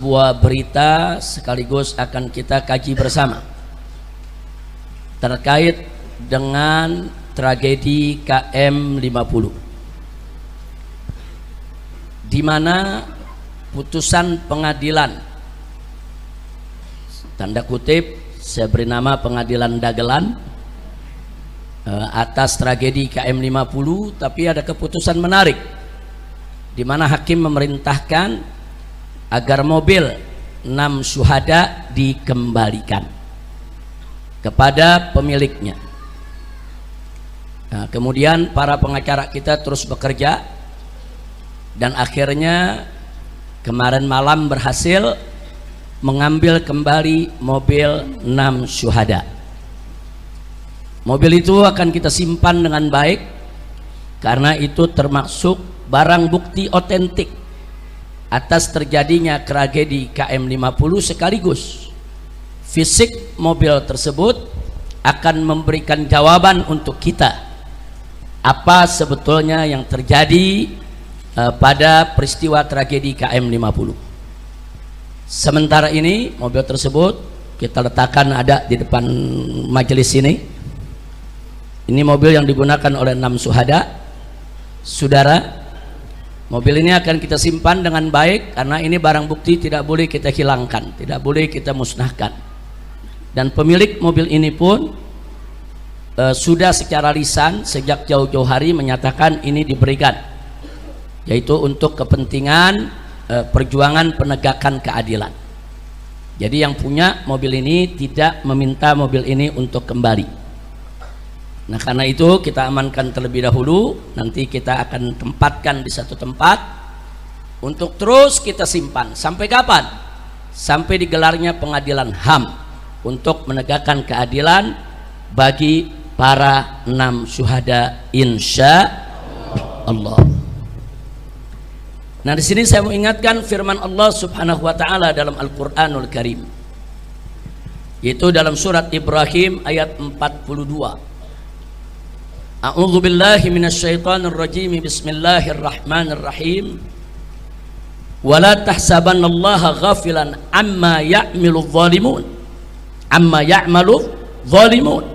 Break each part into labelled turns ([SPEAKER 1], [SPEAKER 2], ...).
[SPEAKER 1] sebuah berita sekaligus akan kita kaji bersama terkait dengan tragedi KM 50, di mana putusan pengadilan, tanda kutip saya beri nama pengadilan dagelan, atas tragedi KM 50, tapi ada keputusan menarik di mana hakim memerintahkan agar mobil 6 syuhada dikembalikan kepada pemiliknya. Nah, kemudian para pengacara kita terus bekerja dan akhirnya kemarin malam berhasil mengambil kembali mobil 6 syuhada. Mobil itu akan kita simpan dengan baik karena itu termasuk barang bukti otentik atas terjadinya tragedi KM 50, sekaligus fisik mobil tersebut akan memberikan jawaban untuk kita apa sebetulnya yang terjadi pada peristiwa tragedi KM 50. Sementara ini mobil tersebut kita letakkan ada di depan majelis ini. Ini mobil yang digunakan oleh 6 syuhada. Saudara, mobil ini akan kita simpan dengan baik karena ini barang bukti, tidak boleh kita hilangkan, tidak boleh kita musnahkan. Dan pemilik mobil ini pun sudah secara lisan sejak jauh-jauh hari menyatakan ini diberikan, yaitu untuk kepentingan perjuangan penegakan keadilan. Jadi yang punya mobil ini tidak meminta mobil ini untuk kembali. Nah, karena itu kita amankan terlebih dahulu, nanti kita akan tempatkan di satu tempat untuk terus kita simpan. Sampai kapan? Sampai digelarnya pengadilan HAM untuk menegakkan keadilan bagi para 6 syuhada insya Allah. Nah, di sini saya mau ingatkan firman Allah Subhanahu wa taala dalam Al-Qur'anul Karim, yaitu dalam surat Ibrahim ayat 42. A'udzu billahi minasyaitonir rajim. Bismillahirrahmanirrahim. Wala tahsabannallaha ghafilan amma ya'malu dhalimun. Amma ya'malu dhalimun.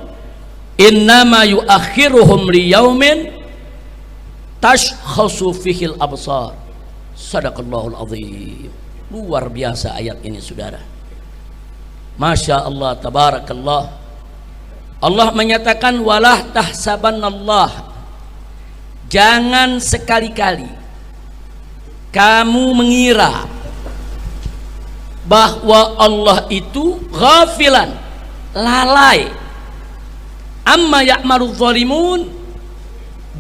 [SPEAKER 1] Innama yu'akhiruhum liyaumin tashkhasu fihil absar. Sadaqallahul azim. Luar biasa ayat ini, saudara. Masya Allah, tabarakallah. Allah menyatakan walah tahsabanallah, jangan sekali-kali kamu mengira bahwa Allah itu ghafilan, lalai, amma ya'malu zalimun,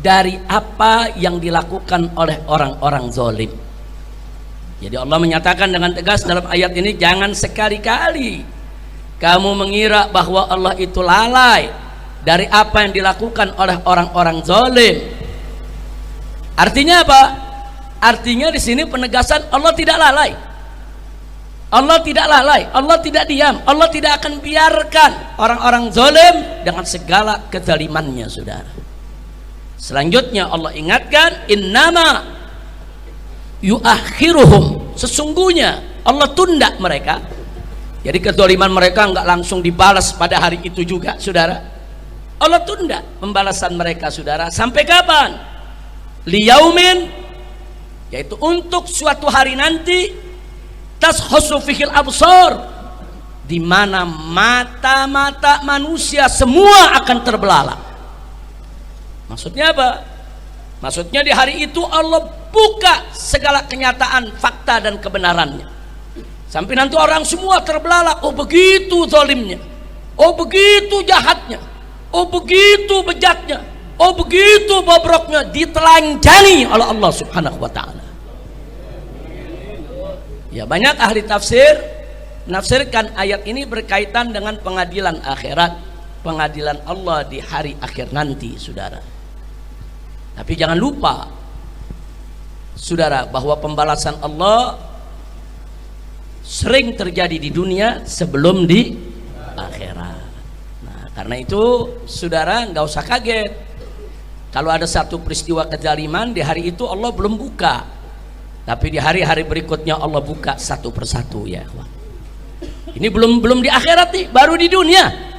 [SPEAKER 1] dari apa yang dilakukan oleh orang-orang zalim. Jadi Allah menyatakan dengan tegas dalam ayat ini, jangan sekali-kali kamu mengira bahwa Allah itu lalai dari apa yang dilakukan oleh orang-orang zalim. Artinya apa? Artinya di sini penegasan Allah tidak lalai. Allah tidak lalai, Allah tidak diam, Allah tidak akan biarkan orang-orang zalim dengan segala kezalimannya, saudara. Selanjutnya Allah ingatkan, innama yuakhiruhum, sesungguhnya Allah tunda mereka. Jadi kezaliman mereka enggak langsung dibalas pada hari itu juga, saudara. Allah tunda pembalasan mereka, saudara. Sampai kapan? Liyaumin, yaitu untuk suatu hari nanti, tashkhasu fihil absar, di mana mata-mata manusia semua akan terbelalak. Maksudnya apa? Maksudnya di hari itu Allah buka segala kenyataan, fakta dan kebenarannya. Sampai nanti orang semua terbelalak, oh begitu zalimnya, oh begitu jahatnya, oh begitu bejatnya, oh begitu bobroknya, ditelanjangi oleh Allah Subhanahu wa taala. Ya, banyak ahli tafsir menafsirkan ayat ini berkaitan dengan pengadilan akhirat, pengadilan Allah di hari akhir nanti, saudara. Tapi jangan lupa, saudara, bahwa pembalasan Allah sering terjadi di dunia sebelum di akhirat. Nah, karena itu saudara nggak usah kaget kalau ada satu peristiwa kezaliman di hari itu Allah belum buka Tapi di hari-hari berikutnya Allah buka satu persatu ya ikhwan. Ini belum di akhirat nih, baru di dunia.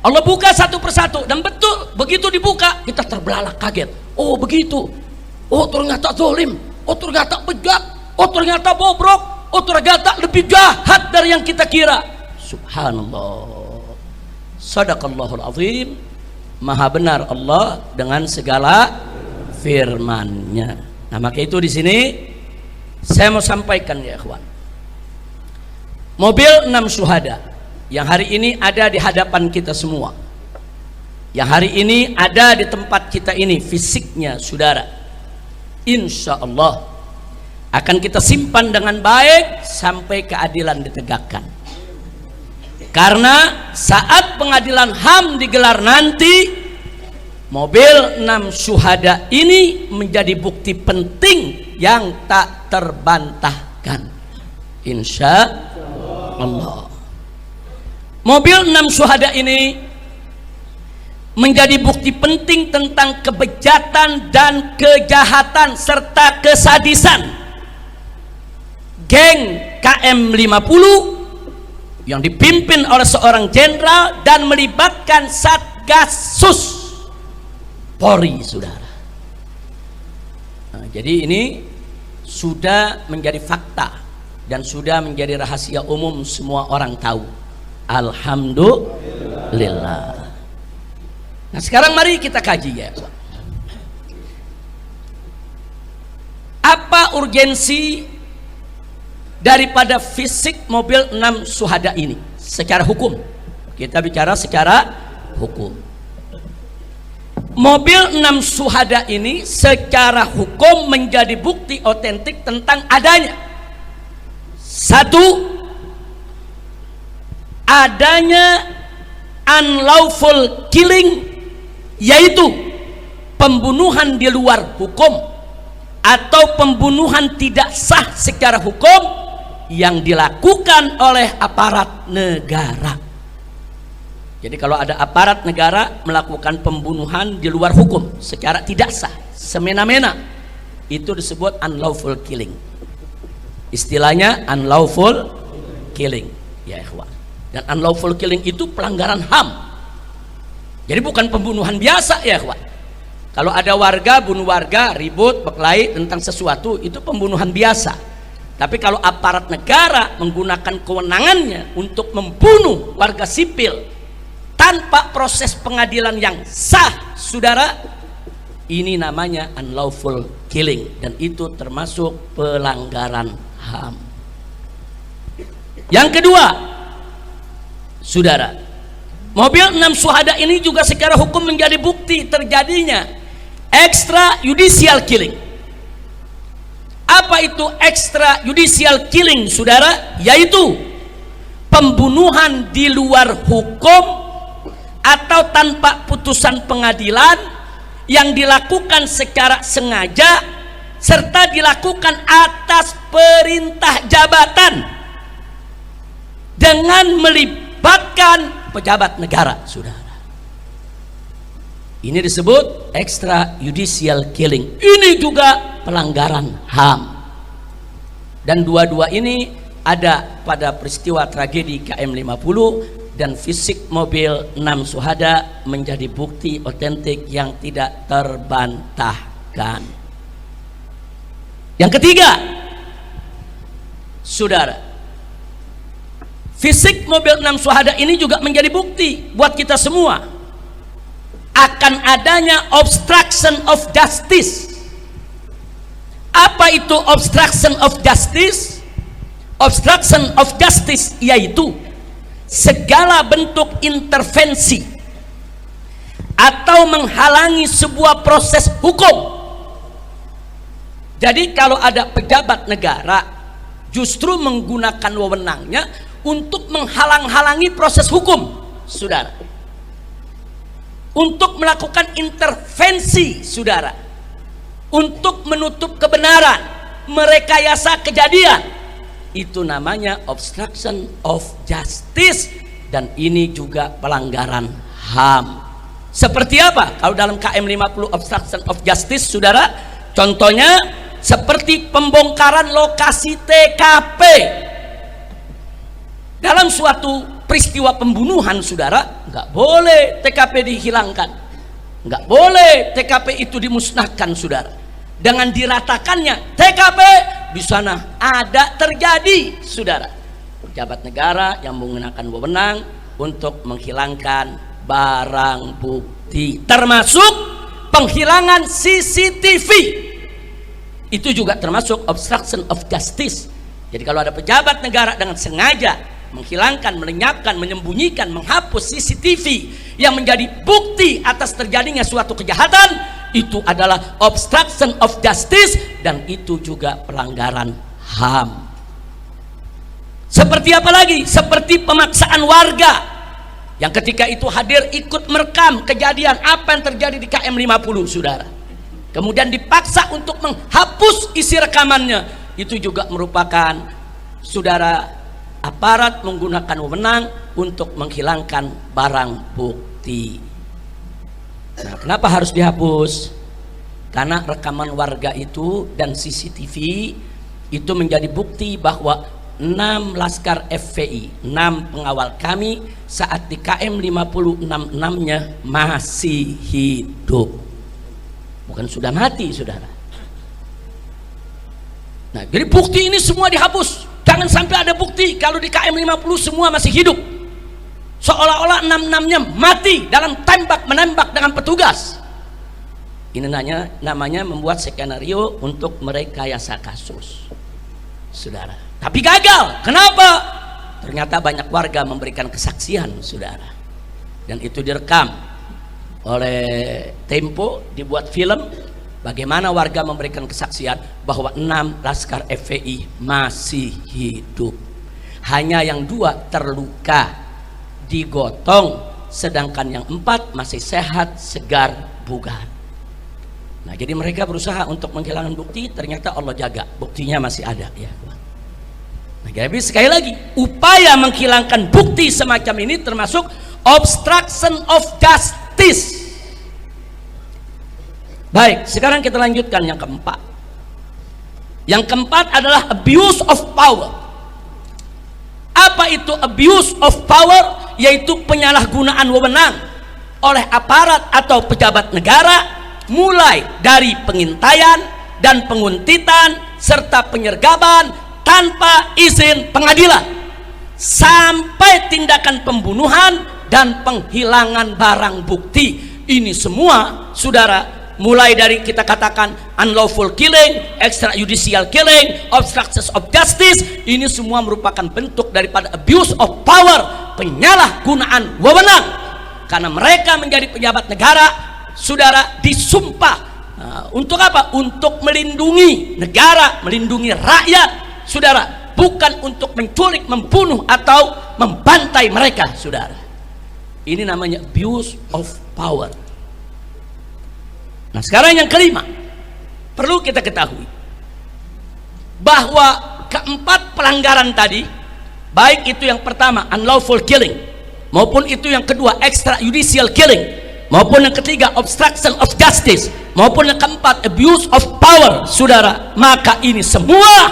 [SPEAKER 1] Allah buka satu persatu, dan betul begitu dibuka kita terbelalak kaget. Oh begitu, oh ternyata zalim, oh ternyata bejat, oh ternyata bobrok, oh ternyata lebih jahat dari yang kita kira. Subhanallah, sadaqallahul azim. Maha benar Allah dengan segala firman-Nya. Nah maka itu di sini saya mau sampaikan ya ikhwan, mobil 6 syuhada yang hari ini ada di hadapan kita semua, yang hari ini ada di tempat kita ini fisiknya saudara, insya Allah akan kita simpan dengan baik sampai keadilan ditegakkan. Karena saat pengadilan HAM digelar nanti, mobil 6 syuhada ini menjadi bukti penting yang tak terbantahkan, insya Allah. Mobil 6 syuhada ini menjadi bukti penting tentang kebejatan dan kejahatan serta kesadisan geng KM50 yang dipimpin oleh seorang jenderal dan melibatkan Satgasus Polri, saudara. Nah, jadi ini sudah menjadi fakta dan sudah menjadi rahasia umum, semua orang tahu. Alhamdulillah. Nah sekarang mari kita kaji ya, apa urgensi daripada fisik mobil 6 syuhada ini secara hukum. Kita bicara secara hukum. Mobil 6 syuhada ini secara hukum menjadi bukti otentik tentang adanya satu, adanya unlawful killing, yaitu pembunuhan di luar hukum atau pembunuhan tidak sah secara hukum yang dilakukan oleh aparat negara. Jadi kalau ada aparat negara melakukan pembunuhan di luar hukum secara tidak sah, semena-mena, itu disebut unlawful killing. Istilahnya unlawful killing ya ikhwan. Dan unlawful killing itu pelanggaran HAM. Jadi bukan pembunuhan biasa ya ikhwan. Kalau ada warga bunuh warga, ribut berkelahi tentang sesuatu, itu pembunuhan biasa. Tapi kalau aparat negara menggunakan kewenangannya untuk membunuh warga sipil tanpa proses pengadilan yang sah, saudara, ini namanya unlawful killing, dan itu termasuk pelanggaran HAM. Yang kedua, saudara, mobil 6 syuhada ini juga secara hukum menjadi bukti terjadinya extrajudicial killing. Apa itu extrajudicial killing, saudara? Yaitu pembunuhan di luar hukum atau tanpa putusan pengadilan yang dilakukan secara sengaja serta dilakukan atas perintah jabatan dengan melibatkan pejabat negara, saudara. Ini disebut extrajudicial killing. Ini juga pelanggaran HAM. Dan dua-dua ini ada pada peristiwa tragedi KM50, dan fisik mobil 6 syuhada menjadi bukti otentik yang tidak terbantahkan. Yang ketiga, saudara, fisik mobil 6 syuhada ini juga menjadi bukti buat kita semua akan adanya obstruction of justice. Apa itu obstruction of justice? Obstruction of justice yaitu segala bentuk intervensi atau menghalangi sebuah proses hukum. Jadi kalau ada pejabat negara justru menggunakan wewenangnya untuk menghalang-halangi proses hukum, saudara, untuk melakukan intervensi, saudara, untuk menutup kebenaran, merekayasa kejadian, itu namanya obstruction of justice, dan ini juga pelanggaran HAM. Seperti apa? Kalau dalam KM50 obstruction of justice, saudara, contohnya seperti pembongkaran lokasi TKP. Dalam suatu peristiwa pembunuhan, saudara, nggak boleh TKP dihilangkan, nggak boleh TKP itu dimusnahkan, saudara. Dengan diratakannya TKP, di sana ada terjadi, saudara, pejabat negara yang menggunakan wewenang untuk menghilangkan barang bukti, termasuk penghilangan CCTV. Itu juga termasuk obstruction of justice. Jadi kalau ada pejabat negara dengan sengaja menghilangkan, melenyapkan, menyembunyikan, menghapus CCTV yang menjadi bukti atas terjadinya suatu kejahatan, itu adalah obstruction of justice, dan itu juga pelanggaran HAM. Seperti apa lagi? Seperti pemaksaan warga yang ketika itu hadir ikut merekam kejadian apa yang terjadi di KM 50, saudara, kemudian dipaksa untuk menghapus isi rekamannya. Itu juga merupakan, saudara, aparat menggunakan wewenang untuk menghilangkan barang bukti. Nah, kenapa harus dihapus? Karena rekaman warga itu dan CCTV itu menjadi bukti bahwa 6 laskar FPI, 6 pengawal kami saat di KM 56-nya masih hidup, bukan sudah mati, saudara. Nah, jadi bukti ini semua dihapus. Jangan sampai ada bukti kalau di KM 50 semua masih hidup, seolah-olah 6-6-nya mati dalam tembak menembak dengan petugas. Ini namanya membuat skenario untuk merekayasa kasus, saudara. Tapi gagal. Kenapa? Ternyata banyak warga memberikan kesaksian, saudara, dan itu direkam oleh Tempo, dibuat film bagaimana warga memberikan kesaksian bahwa 6 laskar FPI masih hidup. Hanya yang 2 terluka, digotong, sedangkan yang 4 masih sehat, segar, bugar. Nah, jadi mereka berusaha untuk menghilangkan bukti, ternyata Allah jaga, buktinya masih ada, ya. Nah, jadi sekali lagi, upaya menghilangkan bukti semacam ini termasuk obstruction of justice. Baik, sekarang kita lanjutkan yang keempat. Yang keempat adalah abuse of power. Apa itu abuse of power? Yaitu penyalahgunaan wewenang oleh aparat atau pejabat negara, mulai dari pengintaian dan penguntitan serta penyergapan tanpa izin pengadilan, sampai tindakan pembunuhan dan penghilangan barang bukti. Ini semua, saudara, mulai dari kita katakan unlawful killing, extrajudicial killing, obstruction of justice, ini semua merupakan bentuk daripada abuse of power, penyalahgunaan wewenang. Karena mereka menjadi pejabat negara, saudara, disumpah untuk apa? Untuk melindungi negara, melindungi rakyat, saudara, bukan untuk menculik, membunuh atau membantai mereka, saudara. Ini namanya abuse of power. Nah, sekarang yang kelima, perlu kita ketahui bahwa keempat pelanggaran tadi, baik itu yang pertama unlawful killing, maupun itu yang kedua extrajudicial killing, maupun yang ketiga obstruction of justice, maupun yang keempat abuse of power, saudara, maka ini semua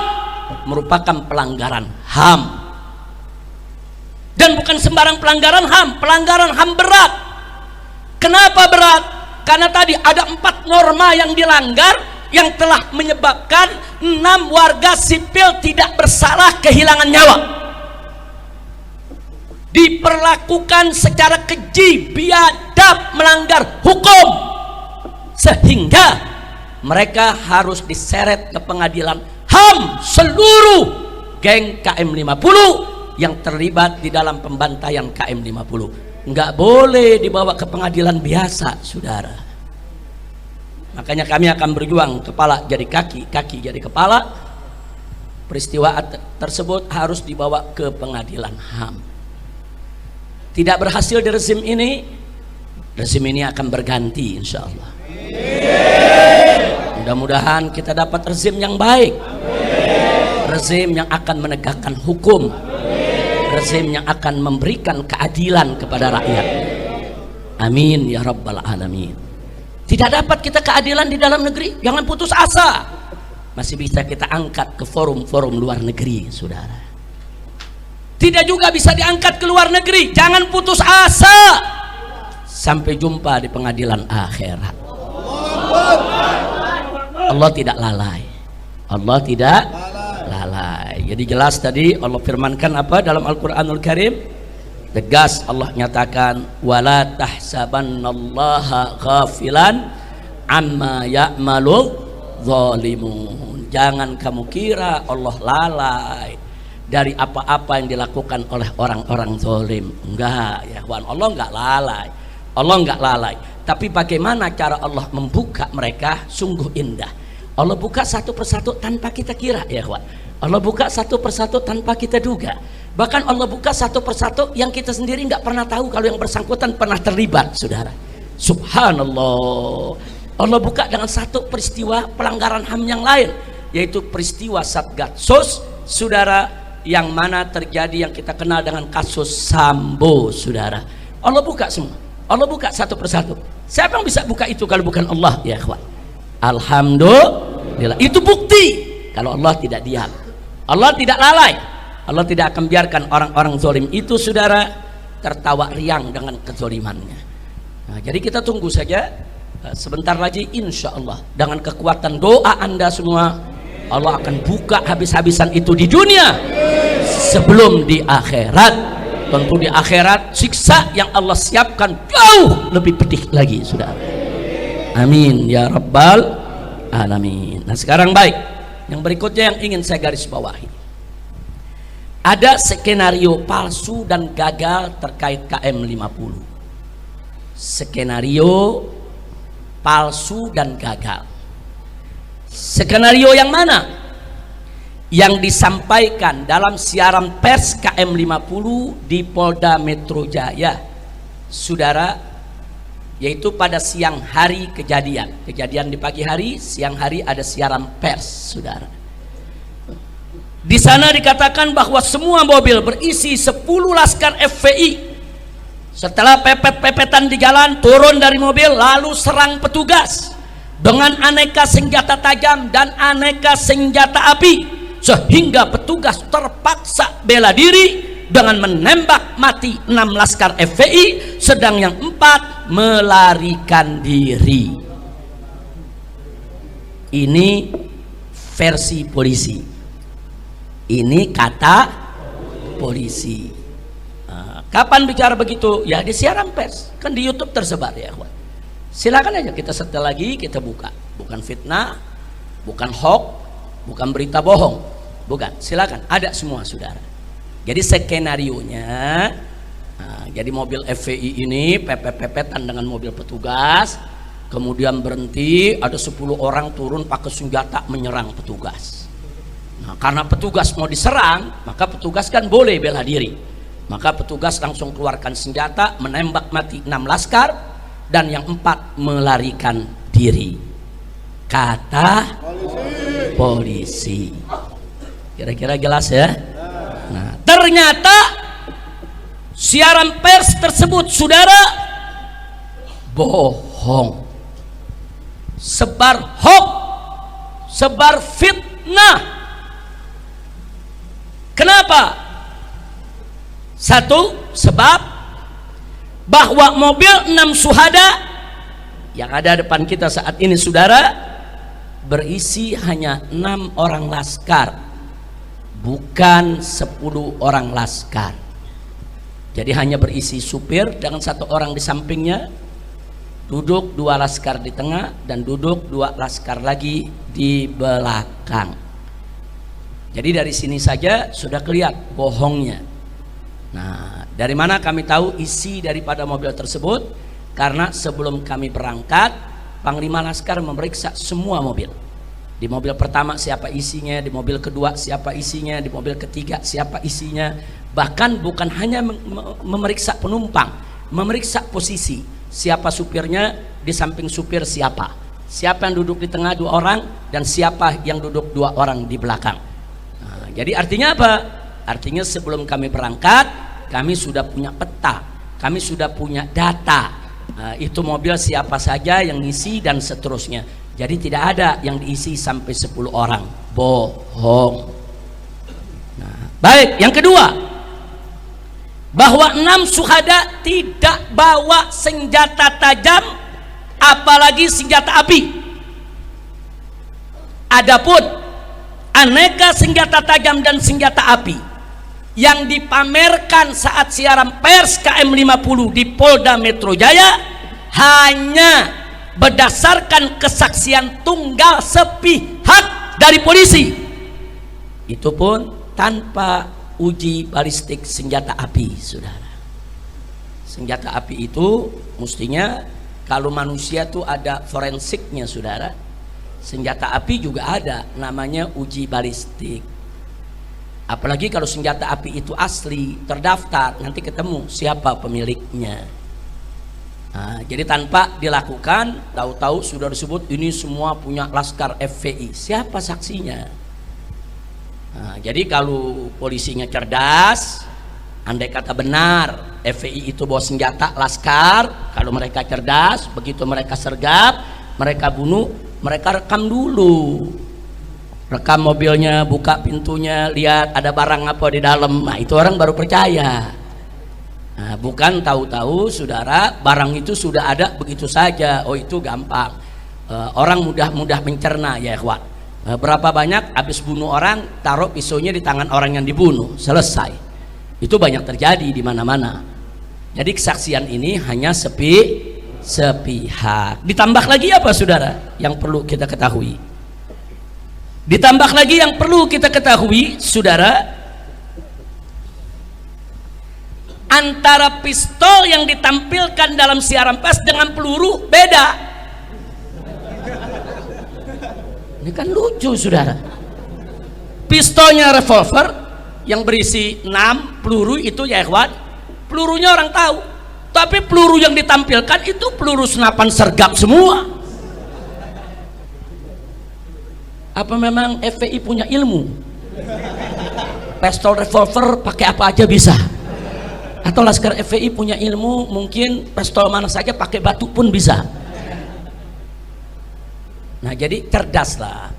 [SPEAKER 1] merupakan pelanggaran HAM. Dan bukan sembarang pelanggaran HAM, pelanggaran HAM berat. Kenapa berat? Karena tadi ada 4 norma yang dilanggar yang telah menyebabkan 6 warga sipil tidak bersalah kehilangan nyawa, diperlakukan secara keji, biadab, melanggar hukum, sehingga mereka harus diseret ke pengadilan HAM seluruh geng KM 50 yang terlibat di dalam pembantaian KM 50. Nggak boleh dibawa ke pengadilan biasa, saudara. Makanya kami akan berjuang kepala jadi kaki, kaki jadi kepala. Peristiwa tersebut harus dibawa ke pengadilan HAM. Tidak berhasil di rezim ini akan berganti, insya Allah. Mudah-mudahan kita dapat rezim yang baik, rezim yang akan menegakkan hukum, rezim yang akan memberikan keadilan kepada rakyat. Amin ya rabbal alamin. Tidak dapat kita keadilan di dalam negeri, jangan putus asa. masih bisa kita angkat ke forum-forum luar negeri, saudara. Tidak juga bisa diangkat ke luar negeri. Jangan putus asa. Sampai jumpa di pengadilan akhirat. Allah tidak lalai. Allah tidak lalai. Jadi jelas tadi Allah firmankan apa dalam Al-Quranul Karim? Tegas Allah nyatakan, wala tahsabannallaha ghafilan amma ya'malu zalimun. Jangan kamu kira Allah lalai dari apa-apa yang dilakukan oleh orang-orang zalim. Enggak ya kawan, Allah enggak lalai. Allah enggak lalai. Tapi bagaimana cara Allah membuka mereka sungguh indah. Allah buka satu persatu tanpa kita kira ya kawan. Allah buka satu persatu tanpa kita duga. Bahkan Allah buka satu persatu yang kita sendiri nggak pernah tahu kalau yang bersangkutan pernah terlibat, saudara. Subhanallah. Allah buka dengan satu peristiwa pelanggaran HAM yang lain, yaitu peristiwa Satgasus, saudara, yang mana terjadi yang kita kenal dengan kasus Sambo, saudara. Allah buka semua. Allah buka satu persatu. Siapa yang bisa buka itu kalau bukan Allah ya kawan? Alhamdulillah. Itu bukti kalau Allah tidak diam. Allah tidak lalai. Allah tidak akan biarkan orang-orang zalim itu, saudara, tertawa riang dengan kezalimannya. Nah, jadi kita tunggu saja. Sebentar lagi insya Allah dengan kekuatan doa Anda semua, Allah akan buka habis-habisan itu di dunia sebelum di akhirat. Tentu di akhirat siksa yang Allah siapkan jauh lebih pedih lagi, saudara. Amin ya rabbal alamin. Nah sekarang baik, yang berikutnya yang ingin saya garis bawahi, ada skenario palsu dan gagal terkait KM50. Skenario palsu dan gagal. Skenario yang mana? Yang disampaikan dalam siaran pers KM50 di Polda Metro Jaya, saudara, yaitu pada siang hari kejadian. Kejadian di pagi hari, siang hari ada siaran pers, saudara. Di sana dikatakan bahwa semua mobil berisi 10 laskar FPI setelah pepet-pepetan di jalan turun dari mobil lalu serang petugas dengan aneka senjata tajam dan aneka senjata api, sehingga petugas terpaksa bela diri dengan menembak mati 6 laskar FPI, sedang yang 4 melarikan diri. Ini versi polisi. Ini kata polisi. Kapan bicara begitu? Ya di siaran pers, kan di YouTube tersebar ya. Silakan aja kita setel lagi, kita buka. Bukan fitnah, bukan hoax, bukan berita bohong, bukan. Silakan, ada semua, saudara. Jadi skenarionya, jadi mobil FPI ini pepet-pepetan dengan mobil petugas, kemudian berhenti, ada 10 orang turun pakai senjata menyerang petugas. Nah, karena petugas mau diserang, maka petugas kan boleh bela diri. Maka petugas langsung keluarkan senjata, menembak mati 6 laskar, dan yang 4 melarikan diri. Kata polisi. Kira-kira jelas ya? Nah, ternyata siaran pers tersebut, saudara, bohong. Sebar hoax, sebar fitnah. Kenapa? Satu, sebab bahwa mobil 6 syuhada yang ada depan kita saat ini, saudara, berisi hanya 6 orang laskar, bukan 10 orang laskar. Jadi hanya berisi supir dengan 1 orang di sampingnya, duduk 2 laskar di tengah, dan duduk 2 laskar lagi di belakang. Jadi dari sini saja sudah kelihatan bohongnya. Nah, dari mana kami tahu isi daripada mobil tersebut? Karena sebelum kami berangkat, Panglima Laskar memeriksa semua mobil. Di mobil pertama siapa isinya, di mobil kedua siapa isinya, di mobil ketiga siapa isinya. Bahkan bukan hanya memeriksa penumpang, memeriksa posisi. Siapa supirnya, di samping supir siapa. Siapa yang duduk di tengah 2 orang, dan siapa yang duduk 2 orang di belakang. Jadi artinya apa? Artinya sebelum kami berangkat, kami sudah punya peta, kami sudah punya data. Itu mobil siapa saja yang ngisi dan seterusnya. Jadi tidak ada yang diisi sampai 10 orang. Bohong. Nah, baik, yang kedua, bahwa 6 syuhada tidak bawa senjata tajam, apalagi senjata api. Adapun aneka senjata tajam dan senjata api yang dipamerkan saat siaran pers KM50 di Polda Metro Jaya hanya berdasarkan kesaksian tunggal sepihak dari polisi, itu pun tanpa uji balistik senjata api, saudara. Senjata api itu mestinya kalau manusia tuh ada forensiknya, saudara. Senjata api juga ada namanya uji balistik. Apalagi kalau senjata api itu asli, terdaftar, nanti ketemu siapa pemiliknya. Nah, jadi tanpa dilakukan, tahu-tahu sudah disebut ini semua punya Laskar FPI. Siapa saksinya? Nah, jadi kalau polisinya cerdas, andai kata benar FPI itu bawa senjata Laskar, kalau mereka cerdas, begitu mereka sergap, mereka bunuh, mereka rekam dulu, rekam mobilnya, buka pintunya, lihat ada barang apa di dalam. Nah, itu orang baru percaya. Nah, bukan tahu-tahu, saudara, barang itu sudah ada begitu saja. Oh, itu gampang. Orang mudah mencerna, ya ikhwan. Berapa banyak habis bunuh orang, taruh pisaunya di tangan orang yang dibunuh, selesai. Itu banyak terjadi di mana-mana. Jadi kesaksian ini hanya sepihak. Ditambah lagi apa, saudara, yang perlu kita ketahui? Ditambah lagi yang perlu kita ketahui, saudara, antara pistol yang ditampilkan dalam siaran pers dengan peluru beda. Ini kan lucu, saudara. Pistolnya revolver yang berisi 6 peluru itu, ya ikhwan, pelurunya orang tahu. Tapi peluru yang ditampilkan itu peluru senapan sergap semua. Apa memang FPI punya ilmu? Pistol revolver pakai apa aja bisa? Atau Laskar FPI punya ilmu, mungkin pistol mana saja pakai batu pun bisa? Nah, jadi cerdas lah.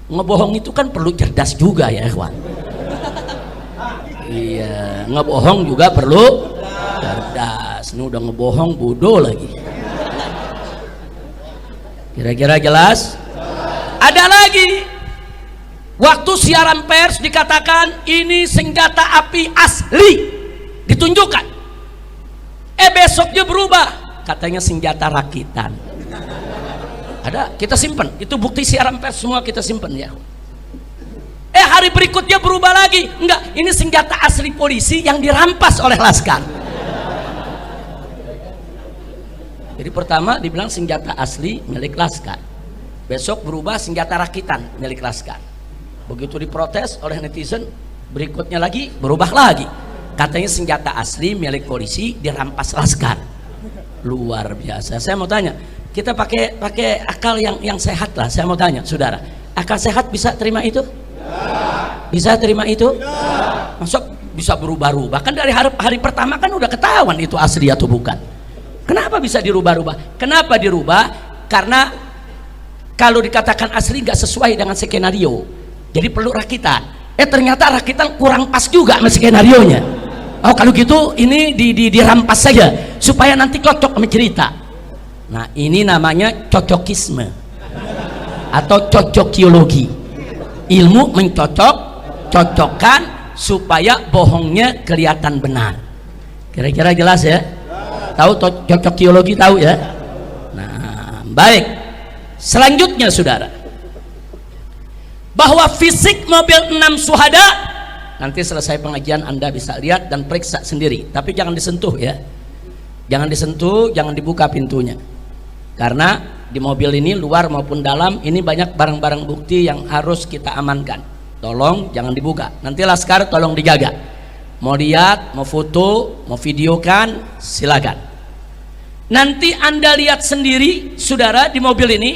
[SPEAKER 1] Ngebohong itu kan perlu cerdas juga, ya ikhwan. Iya, ngebohong juga perlu cerdas. Ini udah ngebohong bodoh lagi. Kira-kira jelas? Ada lagi, waktu siaran pers dikatakan ini senjata api asli, ditunjukkan. Besoknya berubah, katanya senjata rakitan. Ada, kita simpen. Itu bukti siaran pers semua kita simpen, ya. Hari berikutnya berubah lagi. Enggak, ini senjata asli polisi yang dirampas oleh Laskar. Jadi pertama dibilang senjata asli milik Laskar, besok berubah senjata rakitan milik Laskar. Begitu diprotes oleh netizen, berikutnya lagi berubah lagi, katanya senjata asli milik polisi dirampas Laskar. Luar biasa. Saya mau tanya, kita pakai akal yang sehat lah. Saya mau tanya, saudara, akal sehat bisa terima itu? Bisa terima itu? Masuk bisa berubah-ubah? Kan dari hari pertama kan udah ketahuan itu asli atau bukan. Kenapa bisa dirubah-rubah? Kenapa dirubah? Karena kalau dikatakan asli nggak sesuai dengan skenario, jadi perlu rakitan. Ternyata rakitan kurang pas juga sama skenarionya. Oh, kalau gitu ini dirampas saja supaya nanti cocok sama cerita. Nah, ini namanya cocokisme atau cocokiologi. Ilmu mencocokkan supaya bohongnya kelihatan benar. Kira-kira jelas ya? Tahu cocokiologi, tahu ya? Nah, baik. Selanjutnya, saudara, bahwa fisik mobil 6 syuhada, nanti selesai pengajian Anda bisa lihat dan periksa sendiri, tapi jangan disentuh ya. Jangan disentuh, jangan dibuka pintunya. Karena di mobil ini, luar maupun dalam, ini banyak barang-barang bukti yang harus kita amankan. Tolong jangan dibuka. Nanti Laskar tolong dijaga. Mau lihat, mau foto, mau videokan, silakan. Nanti Anda lihat sendiri, saudara, di mobil ini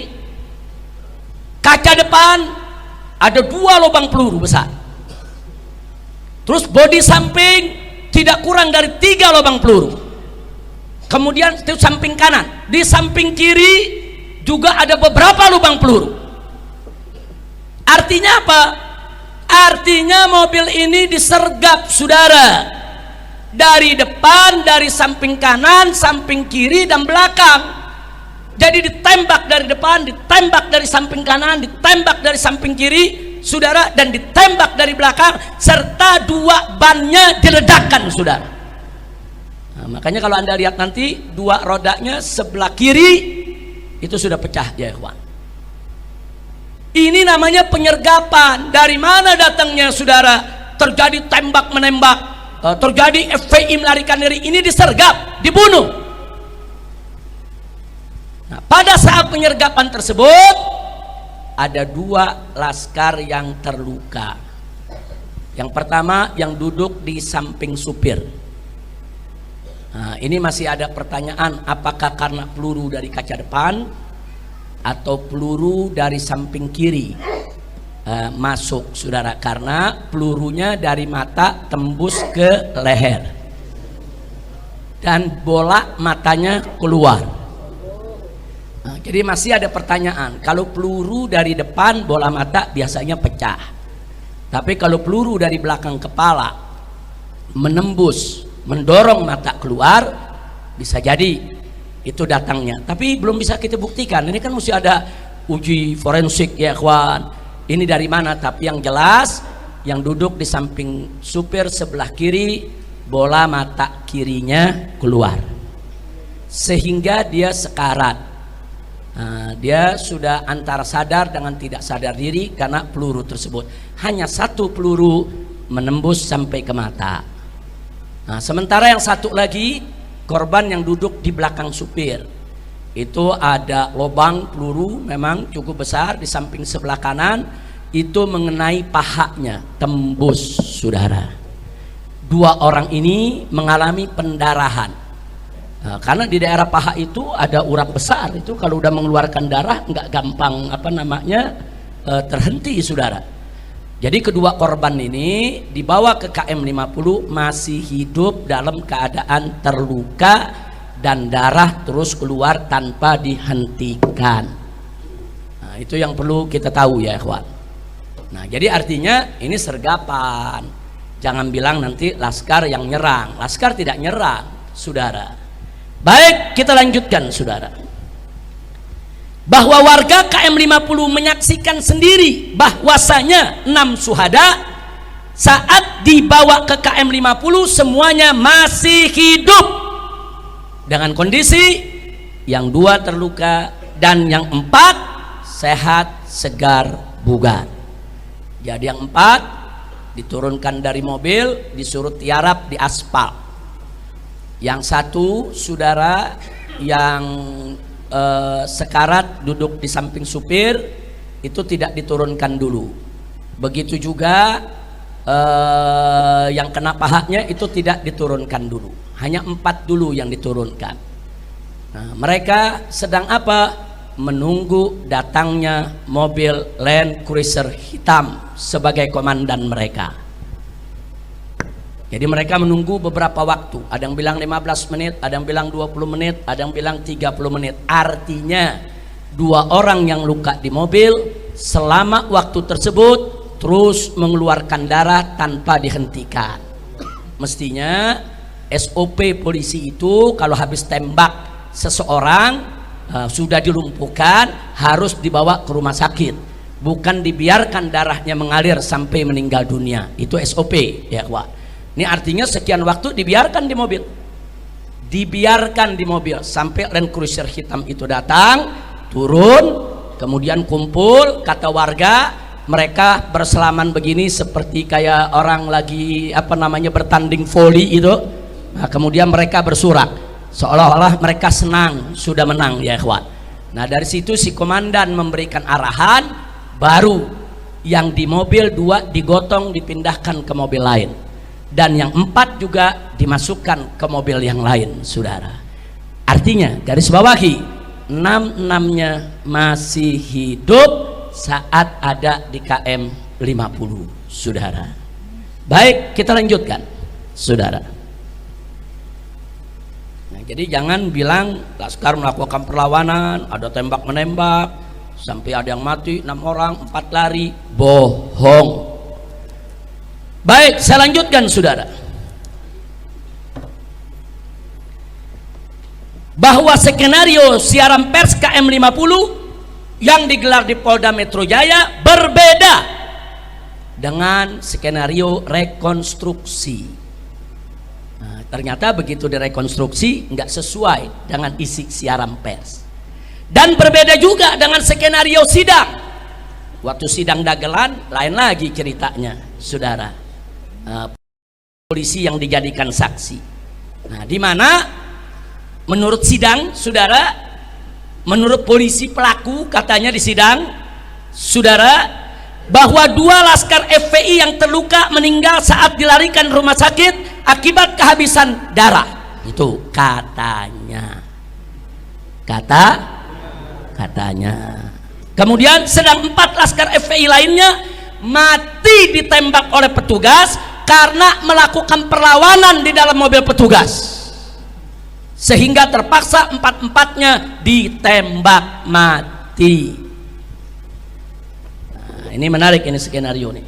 [SPEAKER 1] kaca depan ada 2 lubang peluru besar. Terus bodi samping tidak kurang dari 3 lubang peluru. Kemudian itu samping kanan, di samping kiri juga ada beberapa lubang peluru. Artinya apa? Artinya mobil ini disergap, saudara, dari depan, dari samping kanan, samping kiri, dan belakang. Jadi ditembak dari depan, ditembak dari samping kanan, ditembak dari samping kiri, saudara, dan ditembak dari belakang, serta dua bannya diledakkan, saudara. Nah, makanya kalau Anda lihat nanti dua rodanya sebelah kiri itu sudah pecah, ya ikhwan. Ini namanya penyergapan. Dari mana datangnya, saudara? Terjadi tembak menembak, terjadi FPI melarikan diri, ini disergap, dibunuh. Nah, pada saat penyergapan tersebut ada dua laskar yang terluka. Yang pertama yang duduk di samping supir. Nah, ini masih ada pertanyaan, apakah karena peluru dari kaca depan atau peluru dari samping kiri masuk, saudara, karena pelurunya dari mata tembus ke leher dan bola matanya keluar. Nah, jadi masih ada pertanyaan, kalau peluru dari depan bola mata biasanya pecah, tapi kalau peluru dari belakang kepala menembus, mendorong mata keluar, bisa jadi itu datangnya. Tapi belum bisa kita buktikan, ini kan mesti ada uji forensik, ya kawan. Ini dari mana? Tapi yang jelas yang duduk di samping supir sebelah kiri, bola mata kirinya keluar sehingga dia sekarat. Nah, dia sudah antara sadar dengan tidak sadar diri karena peluru tersebut. Hanya satu peluru menembus sampai ke mata. Nah, sementara yang satu lagi korban yang duduk di belakang supir, itu ada lubang peluru memang cukup besar di samping sebelah kanan, itu mengenai pahanya, tembus, saudara. Dua orang ini mengalami pendarahan. Nah, karena di daerah paha itu ada urat besar, itu kalau udah mengeluarkan darah nggak gampang terhenti, saudara. Jadi kedua korban ini dibawa ke KM 50 masih hidup dalam keadaan terluka dan darah terus keluar tanpa dihentikan. Nah, itu yang perlu kita tahu, ya ikhwan. Nah, jadi artinya ini sergapan. Jangan bilang nanti laskar yang nyerang. Laskar tidak nyerang, saudara. Baik, kita lanjutkan, saudara. Bahwa warga KM 50 menyaksikan sendiri bahwasanya 6 syuhada saat dibawa ke KM 50 semuanya masih hidup dengan kondisi yang 2 terluka dan yang 4 sehat, segar, bugar. Jadi yang 4 diturunkan dari mobil, disuruh tiarap di aspal. Yang 1, saudara, yang sekarat duduk di samping supir itu tidak diturunkan dulu. Begitu juga yang kena pahanya itu tidak diturunkan dulu. Hanya 4 dulu yang diturunkan. Nah, mereka sedang apa? Menunggu datangnya mobil Land Cruiser hitam sebagai komandan mereka. Jadi mereka menunggu beberapa waktu. Ada yang bilang 15 menit, ada yang bilang 20 menit, ada yang bilang 30 menit. Artinya 2 orang yang luka di mobil selama waktu tersebut terus mengeluarkan darah tanpa dihentikan. Mestinya SOP polisi itu kalau habis tembak seseorang sudah dilumpuhkan harus dibawa ke rumah sakit, bukan dibiarkan darahnya mengalir sampai meninggal dunia. Itu SOP, ya kawan. Ini artinya sekian waktu dibiarkan di mobil, sampai Land Cruiser hitam itu datang, turun, kemudian kumpul. Kata warga, mereka berselaman begini seperti kayak orang lagi bertanding voli itu. Nah, kemudian mereka bersorak seolah-olah mereka senang sudah menang, ya ikhwan. Nah, dari situ si komandan memberikan arahan, baru yang di mobil 2 digotong dipindahkan ke mobil lain. Dan yang 4 juga dimasukkan ke mobil yang lain, saudara. Artinya garis bawahi, 6-6-nya masih hidup saat ada di KM 50, saudara. Baik, kita lanjutkan, saudara. Nah, Jadi jangan bilang Laskar melakukan perlawanan, ada tembak menembak, sampai ada yang mati 6 orang, 4 lari. Bohong. Baik, saya lanjutkan saudara. Bahwa skenario siaran pers KM50 yang digelar di Polda Metro Jaya berbeda dengan skenario rekonstruksi. Nah, ternyata begitu direkonstruksi nggak sesuai dengan isi siaran pers, dan berbeda juga dengan skenario sidang. Waktu sidang dagelan lain lagi ceritanya saudara. Polisi yang dijadikan saksi. Nah, di mana menurut sidang saudara, menurut polisi pelaku katanya di sidang saudara, bahwa 2 laskar FPI yang terluka meninggal saat dilarikan rumah sakit akibat kehabisan darah. Itu katanya. Katanya. Kemudian sedang 4 laskar FPI lainnya mati ditembak oleh petugas karena melakukan perlawanan di dalam mobil petugas, sehingga terpaksa 4-empatnya ditembak mati. Nah, ini menarik, ini skenario nih.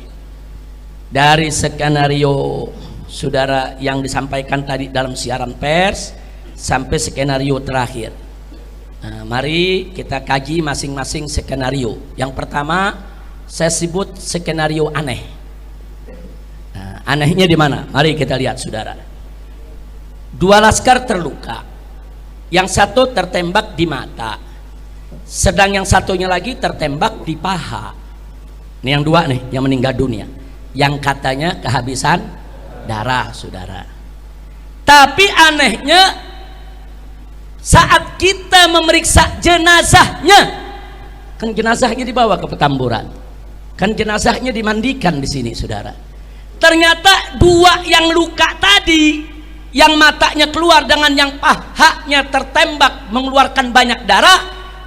[SPEAKER 1] Dari skenario saudara yang disampaikan tadi dalam siaran pers sampai skenario terakhir. Nah, mari kita kaji masing-masing skenario. Yang pertama saya sebut skenario aneh. Nah, anehnya di mana? Mari kita lihat saudara. 2 laskar terluka, yang satu tertembak di mata, sedang yang satunya lagi tertembak di paha. Ini yang 2 nih yang meninggal dunia, yang katanya kehabisan darah saudara. Tapi anehnya saat kita memeriksa jenazahnya, kan jenazahnya dibawa ke Petamburan, kan jenazahnya dimandikan di sini saudara. Ternyata 2 yang luka tadi, yang matanya keluar dengan yang pahanya tertembak mengeluarkan banyak darah,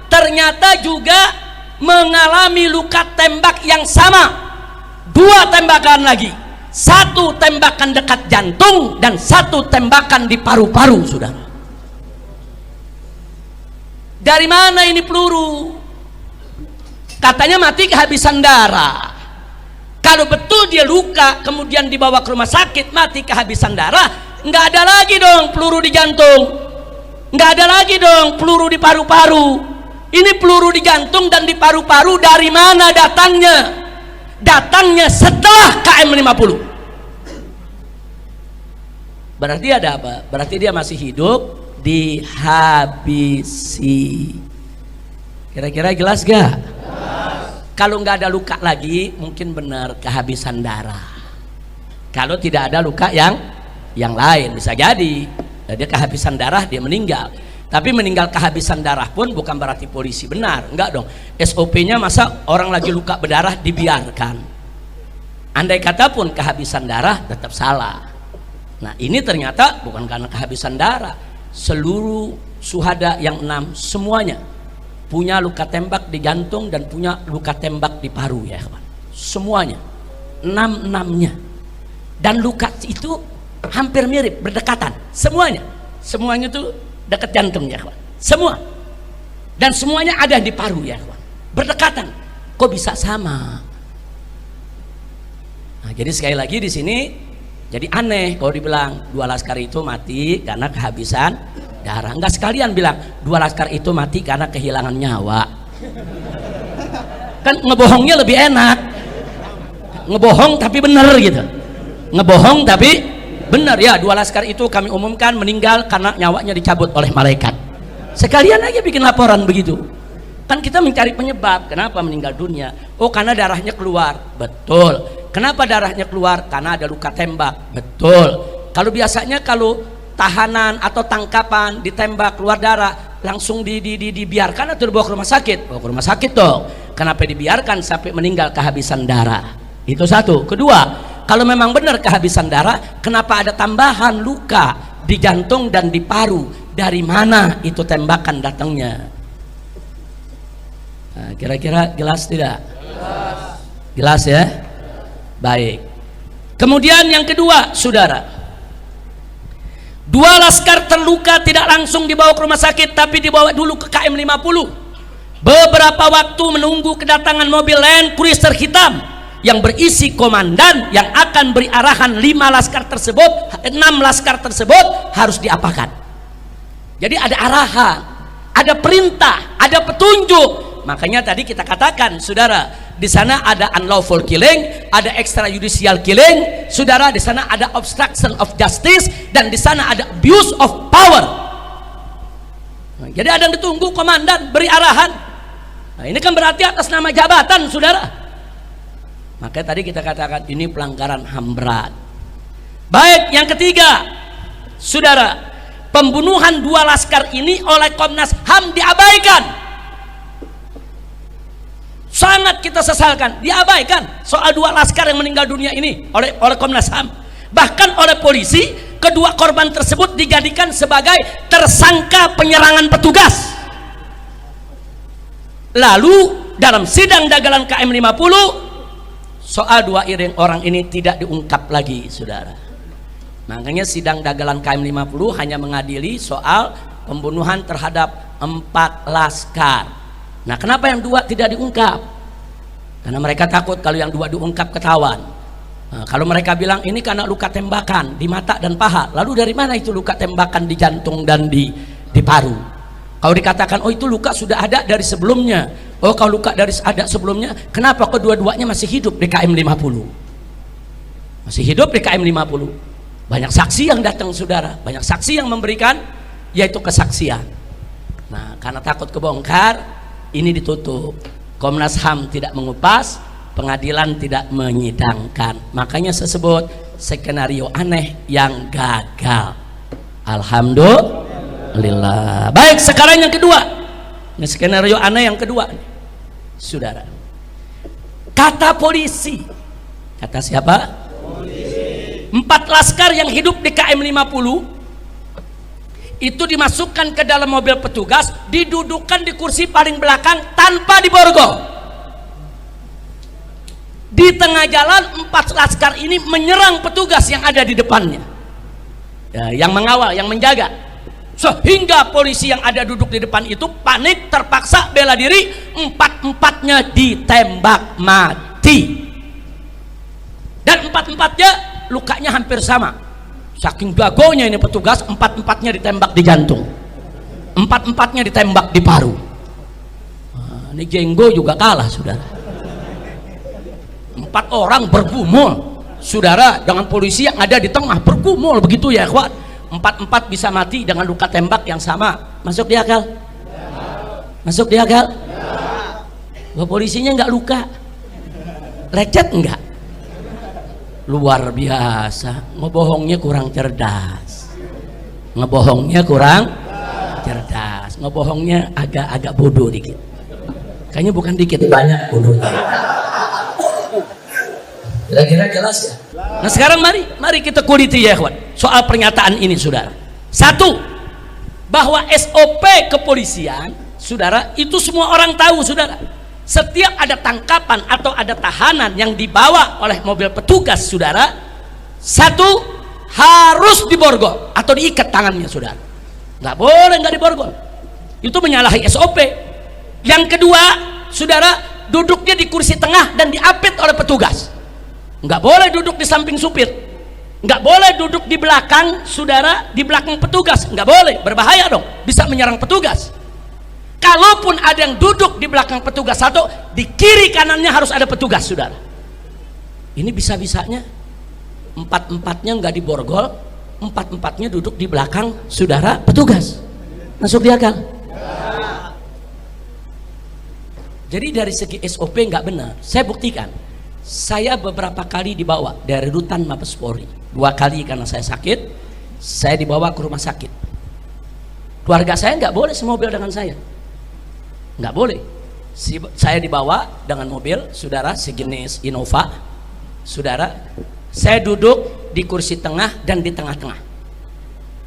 [SPEAKER 1] ternyata juga mengalami luka tembak yang sama. 2 tembakan lagi, 1 tembakan dekat jantung dan 1 tembakan di paru-paru saudara. Dari mana ini peluru? Katanya mati kehabisan darah. Kalau betul dia luka kemudian dibawa ke rumah sakit mati kehabisan darah, nggak ada lagi dong peluru di jantung, nggak ada lagi dong peluru di paru-paru. Ini peluru di jantung dan di paru-paru dari mana datangnya? Datangnya setelah KM50. Berarti ada apa? Berarti dia masih hidup, dihabisi. Kira-kira jelas gak? Kalau nggak ada luka lagi mungkin benar kehabisan darah. Kalau tidak ada luka yang lain bisa jadi dia kehabisan darah, dia meninggal. Tapi meninggal kehabisan darah pun bukan berarti polisi benar, enggak dong. SOP-nya masa orang lagi luka berdarah dibiarkan? Andai kata pun kehabisan darah tetap salah. Nah ini ternyata bukan karena kehabisan darah. Seluruh syuhada yang 6 semuanya punya luka tembak di jantung dan punya luka tembak di paru ya kawan. Semuanya 6-6-nya, dan luka itu hampir mirip, berdekatan semuanya tuh dekat jantung ya kawan, semua, dan semuanya ada di paru ya kawan, berdekatan. Kok bisa sama? Nah, jadi sekali lagi di sini jadi aneh kalau dibilang 2 laskar itu mati karena kehabisan darah. Enggak sekalian bilang 2 laskar itu mati karena kehilangan nyawa. Kan ngebohongnya lebih enak, ngebohong tapi benar gitu, ngebohong tapi benar ya. 2 laskar itu kami umumkan meninggal karena nyawanya dicabut oleh malaikat. Sekalian aja bikin laporan begitu. Kan kita mencari penyebab kenapa meninggal dunia. Oh karena darahnya keluar, betul. Kenapa darahnya keluar? Karena ada luka tembak, betul. Kalau biasanya kalau tahanan atau tangkapan ditembak keluar darah langsung dibiarkan atau dibawa ke rumah sakit? Bawa ke rumah sakit dong. Kenapa dibiarkan sampai meninggal kehabisan darah? Itu satu. Kedua, kalau memang benar kehabisan darah, kenapa ada tambahan luka di jantung dan di paru? Dari mana itu tembakan datangnya? Nah, kira-kira jelas tidak? Jelas ya? Baik. Kemudian yang kedua, saudara, 2 laskar terluka tidak langsung dibawa ke rumah sakit, tapi dibawa dulu ke KM 50. Beberapa waktu menunggu kedatangan mobil Land Cruiser hitam yang berisi komandan yang akan beri arahan 5 laskar tersebut, 6 laskar tersebut harus diapakan. Jadi ada arahan, ada perintah, ada petunjuk. Makanya tadi kita katakan, saudara, di sana ada unlawful killing, ada extrajudicial killing, saudara, di sana ada obstruction of justice, dan di sana ada abuse of power. Nah, jadi ada yang ditunggu komandan beri arahan. Nah, ini kan berarti atas nama jabatan, saudara. Makanya tadi kita katakan ini pelanggaran HAM berat. Baik, yang ketiga, saudara, pembunuhan 2 laskar ini oleh Komnas HAM diabaikan. Sangat kita sesalkan, diabaikan soal 2 laskar yang meninggal dunia ini oleh Komnas HAM. Bahkan oleh polisi, kedua korban tersebut dijadikan sebagai tersangka penyerangan petugas. Lalu dalam sidang dagelan KM 50, soal 2 orang ini tidak diungkap lagi, saudara. Makanya sidang dagelan KM 50 hanya mengadili soal pembunuhan terhadap 4 laskar. Nah, kenapa yang 2 tidak diungkap? Karena mereka takut kalau yang 2 diungkap ketahuan. Nah, kalau mereka bilang ini karena luka tembakan di mata dan paha, lalu dari mana itu luka tembakan di jantung dan di paru? Kalau dikatakan oh itu luka sudah ada dari sebelumnya, oh kalau luka dari ada sebelumnya, kenapa kedua-duanya masih hidup di KM 50? Masih hidup di KM 50. Banyak saksi yang datang, saudara, banyak saksi yang memberikan yaitu kesaksian. Nah, karena takut kebongkar, ini ditutup. Komnas HAM tidak mengupas, pengadilan tidak menyidangkan. Makanya saya sebut skenario aneh yang gagal. Alhamdulillah. Baik, sekarang yang kedua. Ini skenario aneh yang kedua, saudara. Kata polisi. Kata siapa? Polisi. 4 laskar yang hidup di KM 50 itu dimasukkan ke dalam mobil petugas, didudukkan di kursi paling belakang tanpa diborgol. Di tengah jalan 4 laskar ini menyerang petugas yang ada di depannya, ya, yang mengawal, yang menjaga, sehingga polisi yang ada duduk di depan itu panik, terpaksa bela diri, 4-empatnya ditembak mati, dan 4-empatnya lukanya hampir sama. Saking jagonya ini petugas, 4-empatnya ditembak di jantung, 4-empatnya ditembak di paru. Nah, ini jenggo juga kalah, saudara. 4 orang bergumul, saudara, dengan polisi yang ada di tengah bergumul begitu ya, ikhwan. 4-4 bisa mati dengan luka tembak yang sama. Masuk di akal? Masuk di akal? Polisinya nggak luka, lecet enggak? Luar biasa. Ngebohongnya kurang cerdas, ngebohongnya kurang cerdas, ngebohongnya agak bodoh dikit. Kayaknya bukan dikit, banyak bodohnya. Kira-kira jelas ya? Nah, sekarang mari kita kuliti ya, ikhwan, soal pernyataan ini, saudara. 1, bahwa SOP kepolisian, saudara, itu semua orang tahu, saudara. Setiap ada tangkapan atau ada tahanan yang dibawa oleh mobil petugas, saudara, 1 harus diborgol atau diikat tangannya, saudara. Nggak boleh nggak diborgol, itu menyalahi SOP. Yang kedua, saudara, duduknya di kursi tengah dan diapit oleh petugas. Nggak boleh duduk di samping supir, nggak boleh duduk di belakang, saudara, di belakang petugas, nggak boleh, berbahaya dong, bisa menyerang petugas. Kalaupun ada yang duduk di belakang petugas 1, di kiri kanannya harus ada petugas, saudara. Ini bisa-bisanya 4-empatnya nggak diborgol, 4-empatnya duduk di belakang, saudara, petugas. Masuk di akal? Jadi dari segi SOP nggak benar. Saya buktikan. Saya beberapa kali dibawa dari rutan Mabes Polri. 2 kali karena saya sakit, saya dibawa ke rumah sakit. Keluarga saya nggak boleh semobil dengan saya, nggak boleh. Saya dibawa dengan mobil, saudara, sejenis Innova, saudara. Saya duduk di kursi tengah dan di tengah-tengah.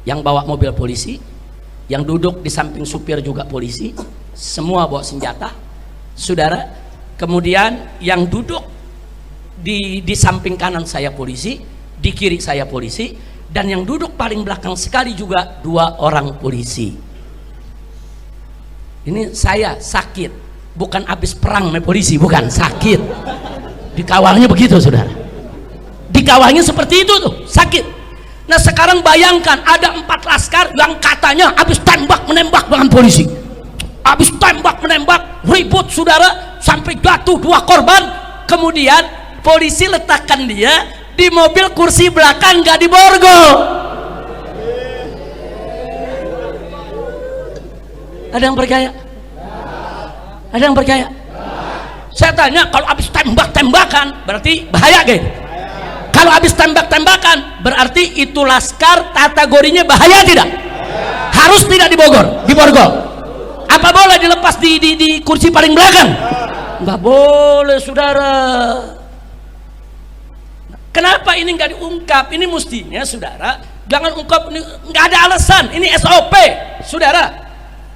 [SPEAKER 1] Yang bawa mobil polisi, yang duduk di samping supir juga polisi, semua bawa senjata, saudara. Kemudian yang duduk di samping kanan saya polisi, di kiri saya polisi, dan yang duduk paling belakang sekali juga 2 orang polisi. Ini saya sakit, bukan habis perang sama polisi, bukan, sakit. Dikawalnya begitu saudara, dikawalnya seperti itu tuh, sakit. Nah sekarang bayangkan ada 4 laskar yang katanya habis tembak menembak dengan polisi, habis tembak menembak, ribut saudara, sampai jatuh 2 korban. Kemudian polisi letakkan dia di mobil kursi belakang, nggak diborgol. Ada yang percaya? Ada yang percaya? Saya tanya, kalau habis tembak-tembakan berarti bahaya gitu. Kalau habis tembak-tembakan berarti itu laskar kategorinya bahaya tidak? Harus tidak diborgol. Apa boleh dilepas di kursi paling belakang? Nggak boleh saudara. Kenapa ini nggak diungkap? Ini mestinya saudara jangan ungkap, nggak ada alasan, ini SOP saudara.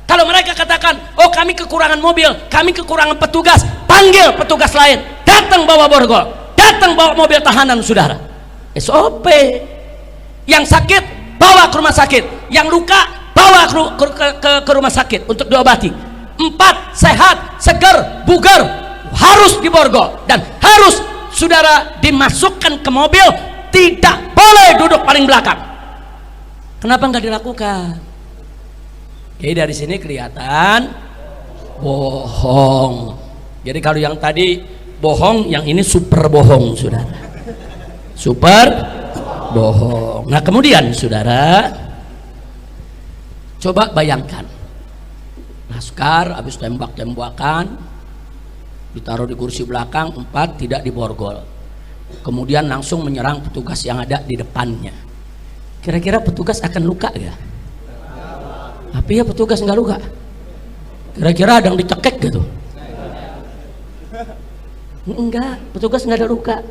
[SPEAKER 1] Kalau mereka katakan, oh kami kekurangan mobil, kami kekurangan petugas, panggil petugas lain, datang bawa borgol, datang bawa mobil tahanan saudara. SOP. Yang sakit bawa ke rumah sakit, yang luka bawa ke rumah sakit untuk diobati. 4 sehat, segar, bugar, harus diborgol dan harus saudara dimasukkan ke mobil, tidak boleh duduk paling belakang. Kenapa nggak dilakukan? Jadi dari sini kelihatan bohong. Jadi kalau yang tadi bohong, yang ini super bohong saudara, super bohong. Nah kemudian saudara coba bayangkan, laskar habis tembak-tembakan ditaruh di kursi belakang, 4 tidak diborgol, kemudian langsung menyerang petugas yang ada di depannya. Kira-kira petugas akan luka gak? Tapi ya petugas nggak luka. Kira-kira ada yang dicekek gitu? Enggak, petugas nggak ada luka.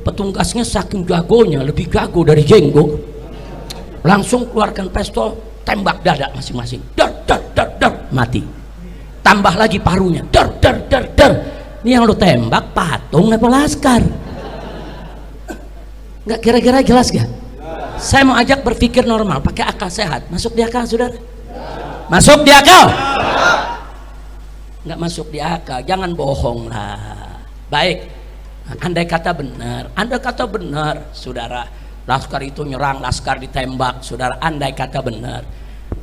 [SPEAKER 1] Petugasnya saking jagonya, lebih jago dari jenggo, langsung keluarkan pistol, tembak dada masing-masing, dar, mati. Tambah lagi parunya, dar. Ini yang lu tembak patung apa laskar? Nggak, kira-kira jelas gak? Saya mau ajak berpikir normal, pakai akal sehat. Masuk di akal saudara? Masuk di akal? Nggak masuk di akal, jangan bohong lah. Baik, andai kata benar saudara, laskar itu nyerang, laskar ditembak saudara, andai kata benar,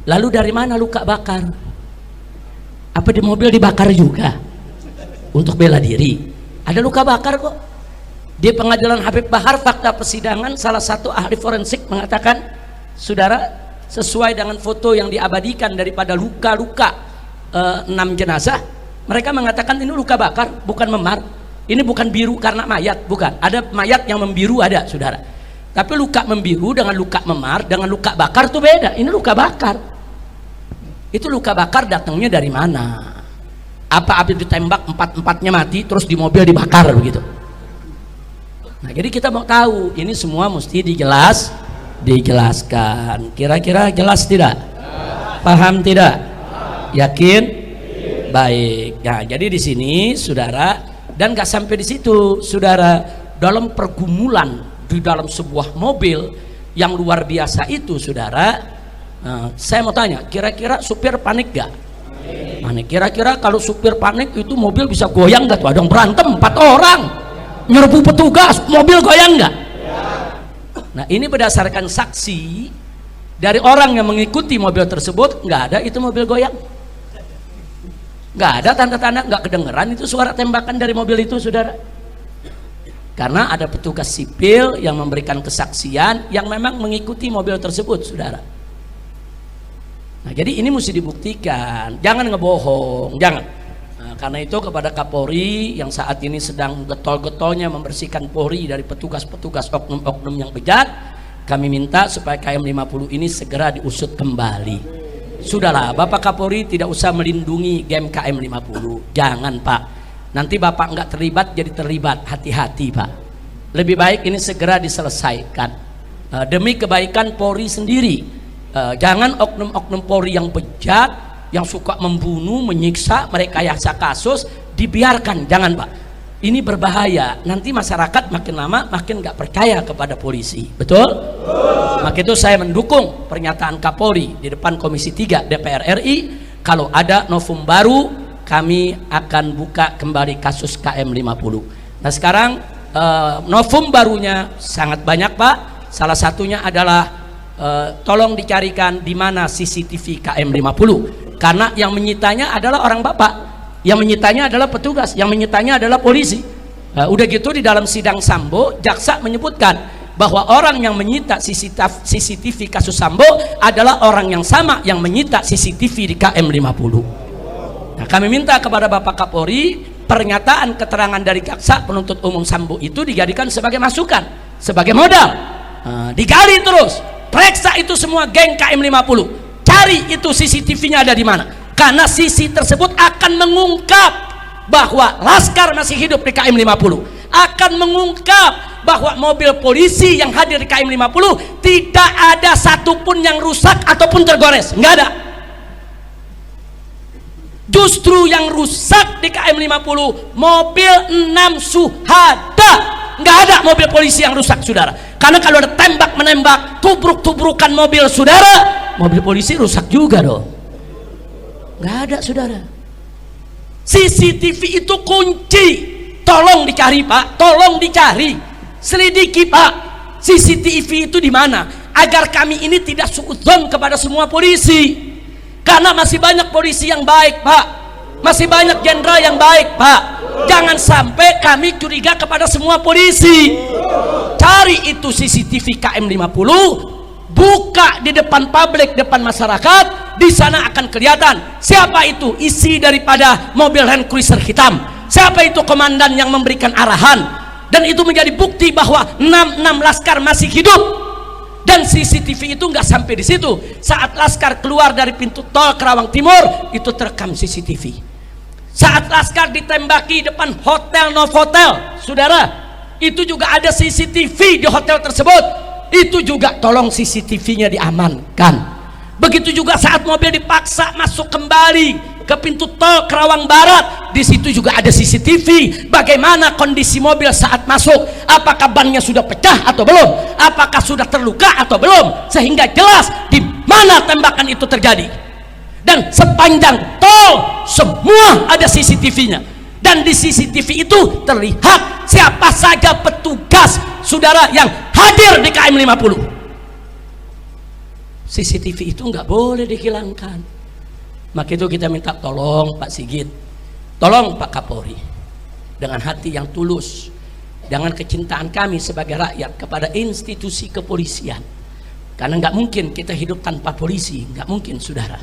[SPEAKER 1] lalu dari mana luka bakar? Apa di mobil dibakar juga untuk bela diri? Ada luka bakar kok. Di pengadilan Habib Bahar, fakta persidangan, salah satu ahli forensik mengatakan saudara, sesuai dengan foto yang diabadikan daripada luka-luka 6 jenazah, mereka mengatakan ini luka bakar, bukan memar. Ini bukan biru karena mayat, bukan. Ada mayat yang membiru, ada saudara. Tapi luka membiru dengan luka memar dengan luka bakar itu beda. Ini luka bakar. Itu luka bakar datangnya dari mana? Apa habis ditembak 4-4-nya mati terus di mobil dibakar begitu? Nah, jadi kita mau tahu, ini semua mesti dijelaskan. Kira-kira jelas tidak? Paham tidak? Yakin? Baik. Nah, jadi di sini saudara, dan gak sampai di situ saudara, dalam pergumulan di dalam sebuah mobil yang luar biasa itu saudara, saya mau tanya, kira-kira supir panik gak? Panik. Kira-kira kalau supir panik itu mobil bisa goyang gak tuh? Ada yang berantem 4 orang nyerbu petugas, mobil goyang nggak? Nah ini berdasarkan saksi dari orang yang mengikuti mobil tersebut, nggak ada itu mobil goyang, nggak ada tanda-tanda, nggak kedengeran itu suara tembakan dari mobil itu saudara, karena ada petugas sipil yang memberikan kesaksian yang memang mengikuti mobil tersebut saudara. Nah jadi ini mesti dibuktikan, jangan ngebohong, jangan. Karena itu kepada Kapolri yang saat ini sedang getol-getolnya membersihkan Polri dari petugas-petugas oknum-oknum yang bejat, kami minta supaya KM50 ini segera diusut kembali. Sudahlah, Bapak Kapolri tidak usah melindungi game KM50, jangan Pak. Nanti Bapak nggak terlibat jadi terlibat, hati-hati Pak. Lebih baik ini segera diselesaikan demi kebaikan Polri sendiri. Jangan oknum-oknum Polri yang bejat, yang suka membunuh, menyiksa, merekayasa kasus dibiarkan, jangan Pak. Ini berbahaya. Nanti masyarakat makin lama makin nggak percaya kepada polisi. Betul? Maka itu saya mendukung pernyataan Kapolri di depan Komisi 3 DPR RI. Kalau ada novum baru, kami akan buka kembali kasus KM50. Nah sekarang novum barunya sangat banyak Pak. Salah satunya adalah tolong dicarikan di mana CCTV KM50, karena yang menyitanya adalah orang Bapak, yang menyitanya adalah petugas, yang menyitanya adalah polisi. Udah gitu di dalam sidang Sambo, jaksa menyebutkan bahwa orang yang menyita CCTV kasus Sambo adalah orang yang sama yang menyita CCTV di KM50. Nah, kami minta kepada Bapak Kapolri, pernyataan keterangan dari jaksa penuntut umum Sambo itu dijadikan sebagai masukan, sebagai modal. Digali terus, periksa itu semua geng KM50, cari itu CCTV-nya ada di mana, karena CC tersebut akan mengungkap bahwa Laskar masih hidup di KM50, akan mengungkap bahwa mobil polisi yang hadir di KM50 tidak ada satupun yang rusak ataupun tergores, nggak ada. Justru yang rusak di KM50 mobil 6 Suhada, nggak ada mobil polisi yang rusak saudara. Karena kalau ada tembak menembak, tubruk-tubrukan mobil saudara, mobil polisi rusak juga dong. Nggak ada saudara. CCTV itu kunci, tolong dicari Pak, tolong dicari, selidiki Pak, CCTV itu di mana, agar kami ini tidak suudzon kepada semua polisi. Karena masih banyak polisi yang baik Pak, masih banyak jenderal yang baik Pak. Jangan sampai kami curiga kepada semua polisi. Cari itu CCTV KM50, buka di depan publik, depan masyarakat. Di sana akan kelihatan siapa itu isi daripada mobil Land Cruiser hitam, siapa itu komandan yang memberikan arahan, dan itu menjadi bukti bahwa 6 Laskar masih hidup. Dan CCTV itu nggak sampai di situ. Saat Laskar keluar dari pintu tol Kerawang Timur, itu terekam CCTV. Saat Laskar ditembaki depan hotel Novotel, saudara, itu juga ada CCTV di hotel tersebut. Itu juga tolong CCTV-nya diamankan. Begitu juga saat mobil dipaksa masuk kembali ke pintu tol Kerawang Barat, di situ juga ada CCTV. Bagaimana kondisi mobil saat masuk? Apakah bannya sudah pecah atau belum? Apakah sudah terluka atau belum? Sehingga jelas di mana tembakan itu terjadi. Dan sepanjang tol semua ada CCTV-nya. Dan di CCTV itu terlihat siapa saja petugas saudara yang hadir di KM50. CCTV itu nggak boleh dihilangkan. Maka itu kita minta tolong Pak Sigit, tolong Pak Kapolri, dengan hati yang tulus, dengan kecintaan kami sebagai rakyat kepada institusi kepolisian. Karena nggak mungkin kita hidup tanpa polisi, nggak mungkin saudara.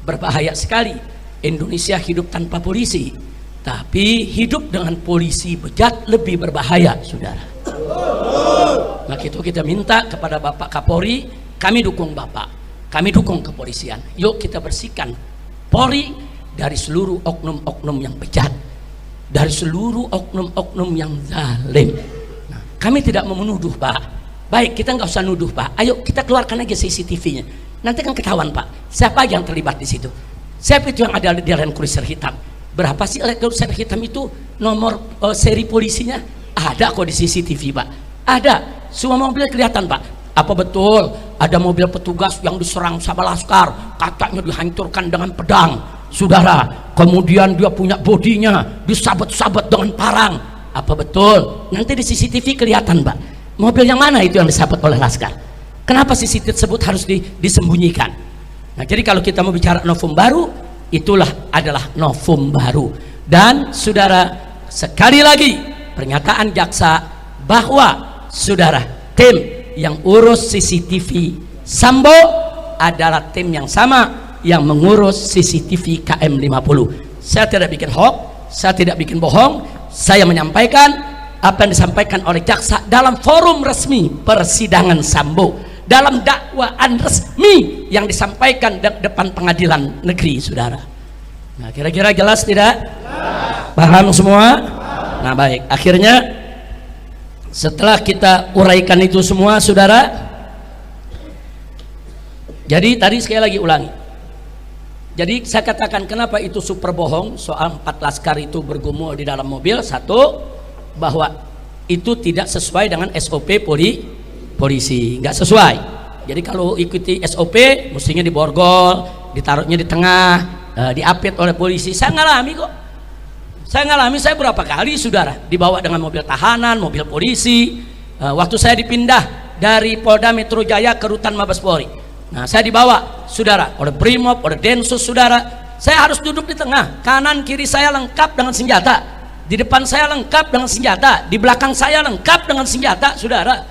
[SPEAKER 1] Berbahaya sekali Indonesia hidup tanpa polisi, tapi hidup dengan polisi bejat lebih berbahaya saudara. Maka itu kita minta kepada Bapak Kapolri, kami dukung Bapak, kami dukung kepolisian. Yuk kita bersihkan Polri dari seluruh oknum-oknum yang bejat, dari seluruh oknum-oknum yang zalim. Nah, kami tidak mau menuduh Pak. Baik, kita nggak usah nuduh Pak. Ayo kita keluarkan aja CCTV-nya. Nanti kan ketahuan Pak, siapa yang terlibat di situ. Siapa itu yang ada di Land Cruiser hitam? Berapa sih Land Cruiser hitam itu nomor seri polisinya? Ada kok di CCTV Pak. Ada, semua mobil kelihatan Pak. Apa betul ada mobil petugas yang diserang sama Laskar, katanya dihancurkan dengan pedang saudara, kemudian dia punya bodinya disabet-sabet dengan parang? Apa betul? Nanti di CCTV kelihatan Pak, mobil yang mana itu yang disabet oleh Laskar. Kenapa CCTV tersebut harus disembunyikan? Nah jadi kalau kita mau bicara novum baru, itulah adalah novum baru. Dan saudara, sekali lagi pernyataan jaksa bahwa saudara, tim yang urus CCTV Sambo adalah tim yang sama yang mengurus CCTV KM50. Saya tidak bikin hoax, saya tidak bikin bohong, saya menyampaikan apa yang disampaikan oleh jaksa dalam forum resmi persidangan Sambo, dalam dakwaan resmi yang disampaikan di depan pengadilan negeri saudara. Nah kira-kira jelas tidak? Paham semua? Nah baik, akhirnya setelah kita uraikan itu semua saudara, jadi tadi sekali lagi ulangi, jadi saya katakan kenapa itu super bohong soal 4 Laskar itu bergumul di dalam mobil. Satu, bahwa itu tidak sesuai dengan SOP polisi, nggak sesuai. Jadi kalau ikuti SOP mestinya diborgol, ditaruhnya di tengah, diapit oleh polisi. Saya ngalami kok. Saya berapa kali saudara dibawa dengan mobil tahanan, mobil polisi. Waktu saya dipindah dari Polda Metro Jaya ke Rutan Mabes Polri. Nah, saya dibawa saudara oleh Brimob, oleh Densus saudara. Saya harus duduk di tengah, kanan kiri saya lengkap dengan senjata, di depan saya lengkap dengan senjata, di belakang saya lengkap dengan senjata saudara.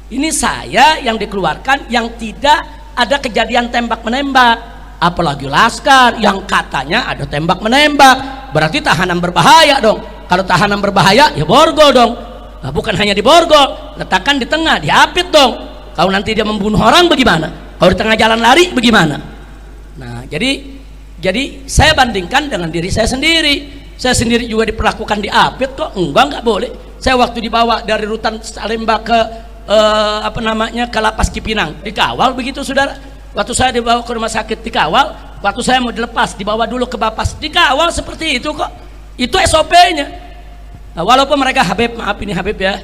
[SPEAKER 1] Ini saya yang dikeluarkan yang tidak ada kejadian tembak menembak. Apalagi laskar yang katanya ada tembak menembak, berarti tahanan berbahaya dong. Kalau tahanan berbahaya ya borgol dong. Nah, bukan hanya diborgol, letakkan di tengah, diapit dong. Kalau nanti dia membunuh orang bagaimana? Kalau di tengah jalan lari bagaimana? Nah, jadi saya bandingkan dengan diri saya sendiri. Saya sendiri juga diperlakukan diapit kok. Enggak boleh. Saya waktu dibawa dari Rutan Salemba ke ke Lapas Cipinang dikawal begitu saudara. Waktu saya dibawa ke rumah sakit dikawal, waktu saya mau dilepas dibawa dulu ke Bapas dikawal seperti itu kok. Itu SOP-nya. Nah, walaupun mereka Habib, maaf ini Habib ya,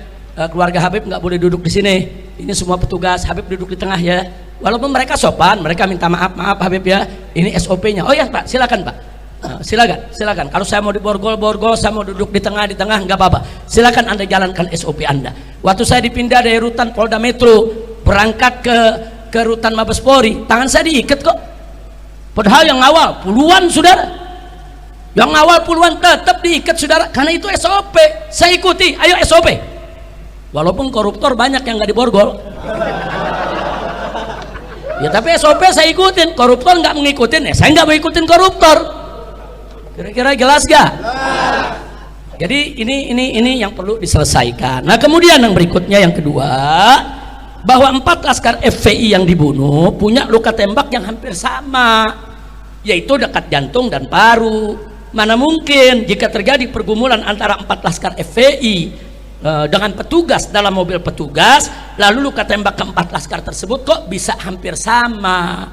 [SPEAKER 1] keluarga Habib nggak boleh duduk di sini. Ini semua petugas, Habib duduk di tengah ya. Walaupun mereka sopan, mereka minta maaf Habib ya. Ini SOP-nya. Oh ya Pak, silakan Pak. Silakan. Kalau saya mau diborgol, saya mau duduk di tengah nggak apa-apa. Silakan Anda jalankan SOP Anda. Waktu saya dipindah dari Rutan Polda Metro berangkat ke Rutan Mabes Polri, tangan saya diikat kok. Padahal yang awal puluhan saudara, yang awal puluhan tetap diikat saudara, karena itu SOP. Saya ikuti, ayo SOP. Walaupun koruptor banyak yang nggak diborgol. Ya tapi SOP saya ikutin, koruptor nggak mengikutin, saya nggak mengikutin koruptor. Kira-kira jelas gak? Jadi ini yang perlu diselesaikan. Nah kemudian yang berikutnya yang kedua, bahwa 4 laskar FPI yang dibunuh punya luka tembak yang hampir sama, yaitu dekat jantung dan paru. Mana mungkin jika terjadi pergumulan antara 4 laskar FPI dengan petugas dalam mobil petugas, lalu luka tembak ke-4 laskar tersebut kok bisa hampir sama?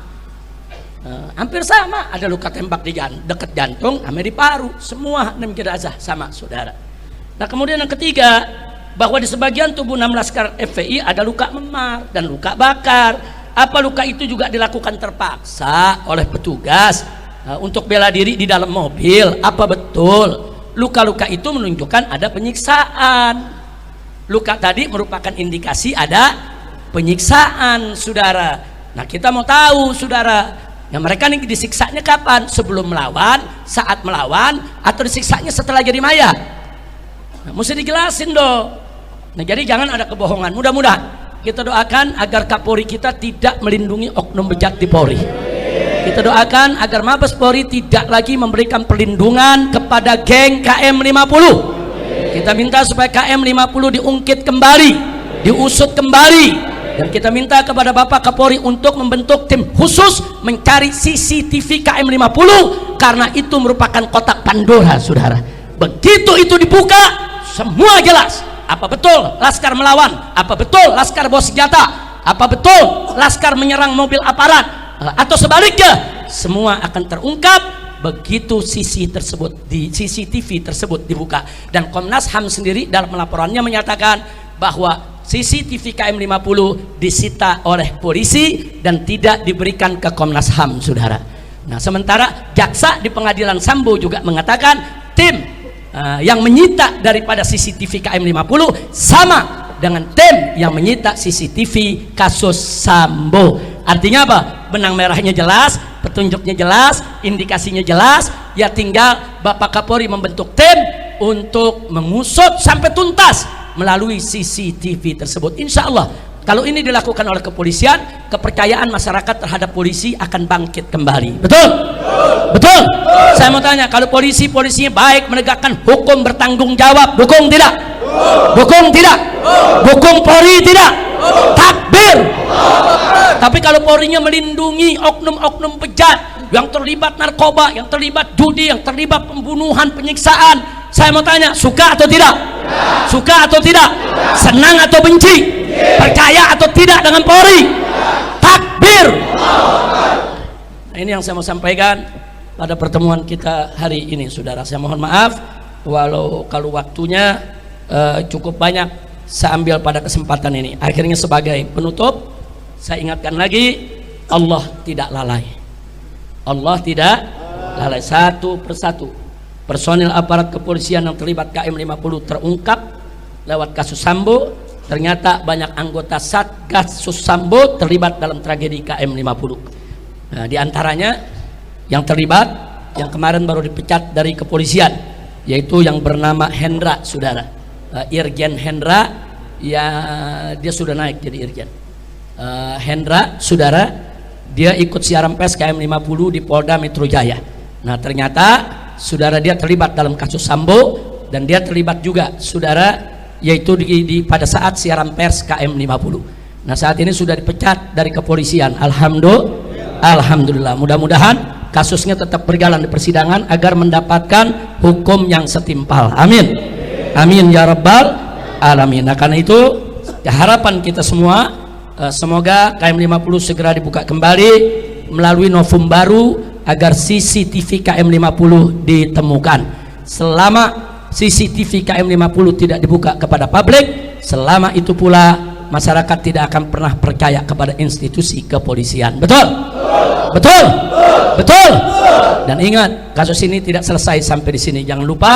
[SPEAKER 1] Hampir sama, ada luka tembak di dekat jantung sama di paru, semua 6 jenazah sama saudara. Nah kemudian yang ketiga, bahwa di sebagian tubuh 6 laskar FPI ada luka memar dan luka bakar. Apa luka itu juga dilakukan terpaksa oleh petugas untuk bela diri di dalam mobil? Apa betul luka-luka itu menunjukkan ada penyiksaan? Luka tadi merupakan indikasi ada penyiksaan saudara. Nah kita mau tahu saudara, ya mereka ini disiksanya kapan? Sebelum melawan, saat melawan, atau disiksanya setelah jadi mayat? Nah, mesti dijelasin dong. Nah jadi jangan ada kebohongan. Mudah-mudahan kita doakan agar Kapolri kita tidak melindungi oknum bejat di Polri. Kita doakan agar Mabes Polri tidak lagi memberikan perlindungan kepada geng KM50. Kita minta supaya KM50 diungkit kembali, diusut kembali, dan kita minta kepada Bapak Kapolri untuk membentuk tim khusus mencari CCTV KM50, karena itu merupakan kotak Pandora saudara. Begitu itu dibuka, semua jelas. Apa betul laskar melawan? Apa betul laskar bawa senjata? Apa betul laskar menyerang mobil aparat? Atau sebaliknya, semua akan terungkap begitu CCTV tersebut dibuka. Dan Komnas HAM sendiri dalam laporannya menyatakan bahwa CCTV KM50 disita oleh polisi dan tidak diberikan ke Komnas HAM saudara. Nah sementara jaksa di pengadilan Sambo juga mengatakan tim yang menyita daripada CCTV KM50 sama dengan tim yang menyita CCTV kasus Sambo. Artinya apa? Benang merahnya jelas, petunjuknya jelas, indikasinya jelas. Ya tinggal Bapak Kapolri membentuk tim untuk mengusut sampai tuntas melalui CCTV tersebut. Insya Allah kalau ini dilakukan oleh kepolisian, kepercayaan masyarakat terhadap polisi akan bangkit kembali. Betul? Betul? Saya mau tanya, kalau polisinya baik, menegakkan hukum, bertanggung jawab, dukung tidak? Dukung tidak? Dukung Polri tidak? Takbir! Tapi kalau Polrinya melindungi oknum-oknum bejat yang terlibat narkoba, yang terlibat judi, yang terlibat pembunuhan, penyiksaan, saya mau tanya, suka atau tidak? Suka atau tidak? Senang atau benci? Percaya atau tidak dengan Polri? Takbir! Nah, ini yang saya mau sampaikan pada pertemuan kita hari ini saudara. Saya mohon maaf kalau waktunya cukup banyak saya ambil pada kesempatan ini. Akhirnya sebagai penutup, saya ingatkan lagi, Allah tidak lalai. Allah tidak lalai. Satu persatu personil aparat kepolisian yang terlibat KM 50 terungkap lewat kasus Sambo. Ternyata banyak anggota Satgas Sambo terlibat dalam tragedi KM 50. Nah, di antaranya yang terlibat, yang kemarin baru dipecat dari kepolisian, yaitu yang bernama Hendra, saudara. Irjen Hendra, ya dia sudah naik jadi Irjen. Hendra, saudara, dia ikut siaran pers KM 50 di Polda Metro Jaya. Nah, ternyata saudara dia terlibat dalam kasus Sambo, dan dia terlibat juga, saudara, yaitu pada saat siaran pers KM 50. Nah, saat ini sudah dipecat dari kepolisian. Alhamdulillah. Mudah-mudahan kasusnya tetap berjalan di persidangan agar mendapatkan hukum yang setimpal. Amin. Amin ya rabbal alamin. Nah, karena itu harapan kita semua, semoga KM 50 segera dibuka kembali melalui novum baru agar CCTV KM 50 ditemukan. Selama CCTV KM 50 tidak dibuka kepada publik, selama itu pula masyarakat tidak akan pernah percaya kepada institusi kepolisian. Betul? Betul? Betul? Dan ingat, kasus ini tidak selesai sampai di sini. Jangan lupa,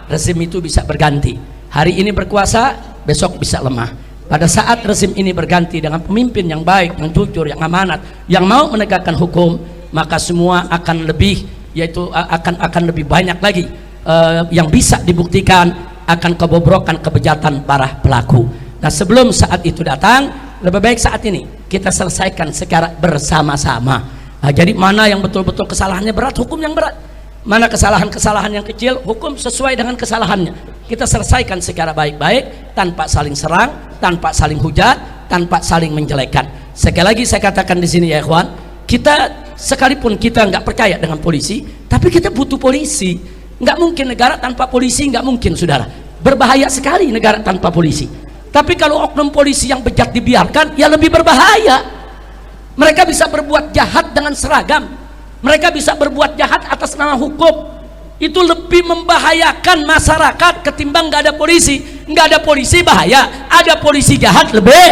[SPEAKER 1] rezim itu bisa berganti. Hari ini berkuasa, besok bisa lemah. Pada saat rezim ini berganti dengan pemimpin yang baik, yang jujur, yang amanat, yang mau menegakkan hukum, maka semua akan lebih, yaitu akan lebih banyak lagi yang bisa dibuktikan akan kebobrokan kebejatan para pelaku. Nah, sebelum saat itu datang, lebih baik saat ini kita selesaikan secara bersama-sama. Nah, jadi mana yang betul-betul kesalahannya berat, hukum yang berat. Mana kesalahan-kesalahan yang kecil, hukum sesuai dengan kesalahannya. Kita selesaikan secara baik-baik, tanpa saling serang, tanpa saling hujat, tanpa saling menjelekkan. Sekali lagi saya katakan di sini ya ikhwan, kita sekalipun kita nggak percaya dengan polisi, tapi kita butuh polisi. Nggak mungkin negara tanpa polisi, nggak mungkin, saudara. Berbahaya sekali negara tanpa polisi. Tapi kalau oknum polisi yang bejat dibiarkan, ya lebih berbahaya. Mereka bisa berbuat jahat dengan seragam, mereka bisa berbuat jahat atas nama hukum. Itu lebih membahayakan masyarakat ketimbang nggak ada polisi. Nggak ada polisi bahaya, ada polisi jahat lebih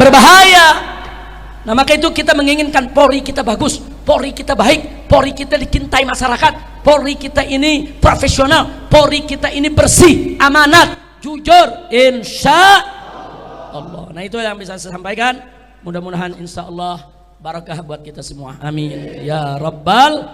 [SPEAKER 1] berbahaya. Nah, maka itu kita menginginkan Polri kita bagus, Polri kita baik, Polri kita dicintai masyarakat, Polri kita ini profesional, Polri kita ini bersih, amanat, jujur, insya Allah. Nah, itu yang bisa saya sampaikan. Mudah-mudahan insya Allah barakah buat kita semua. Amin ya rabbal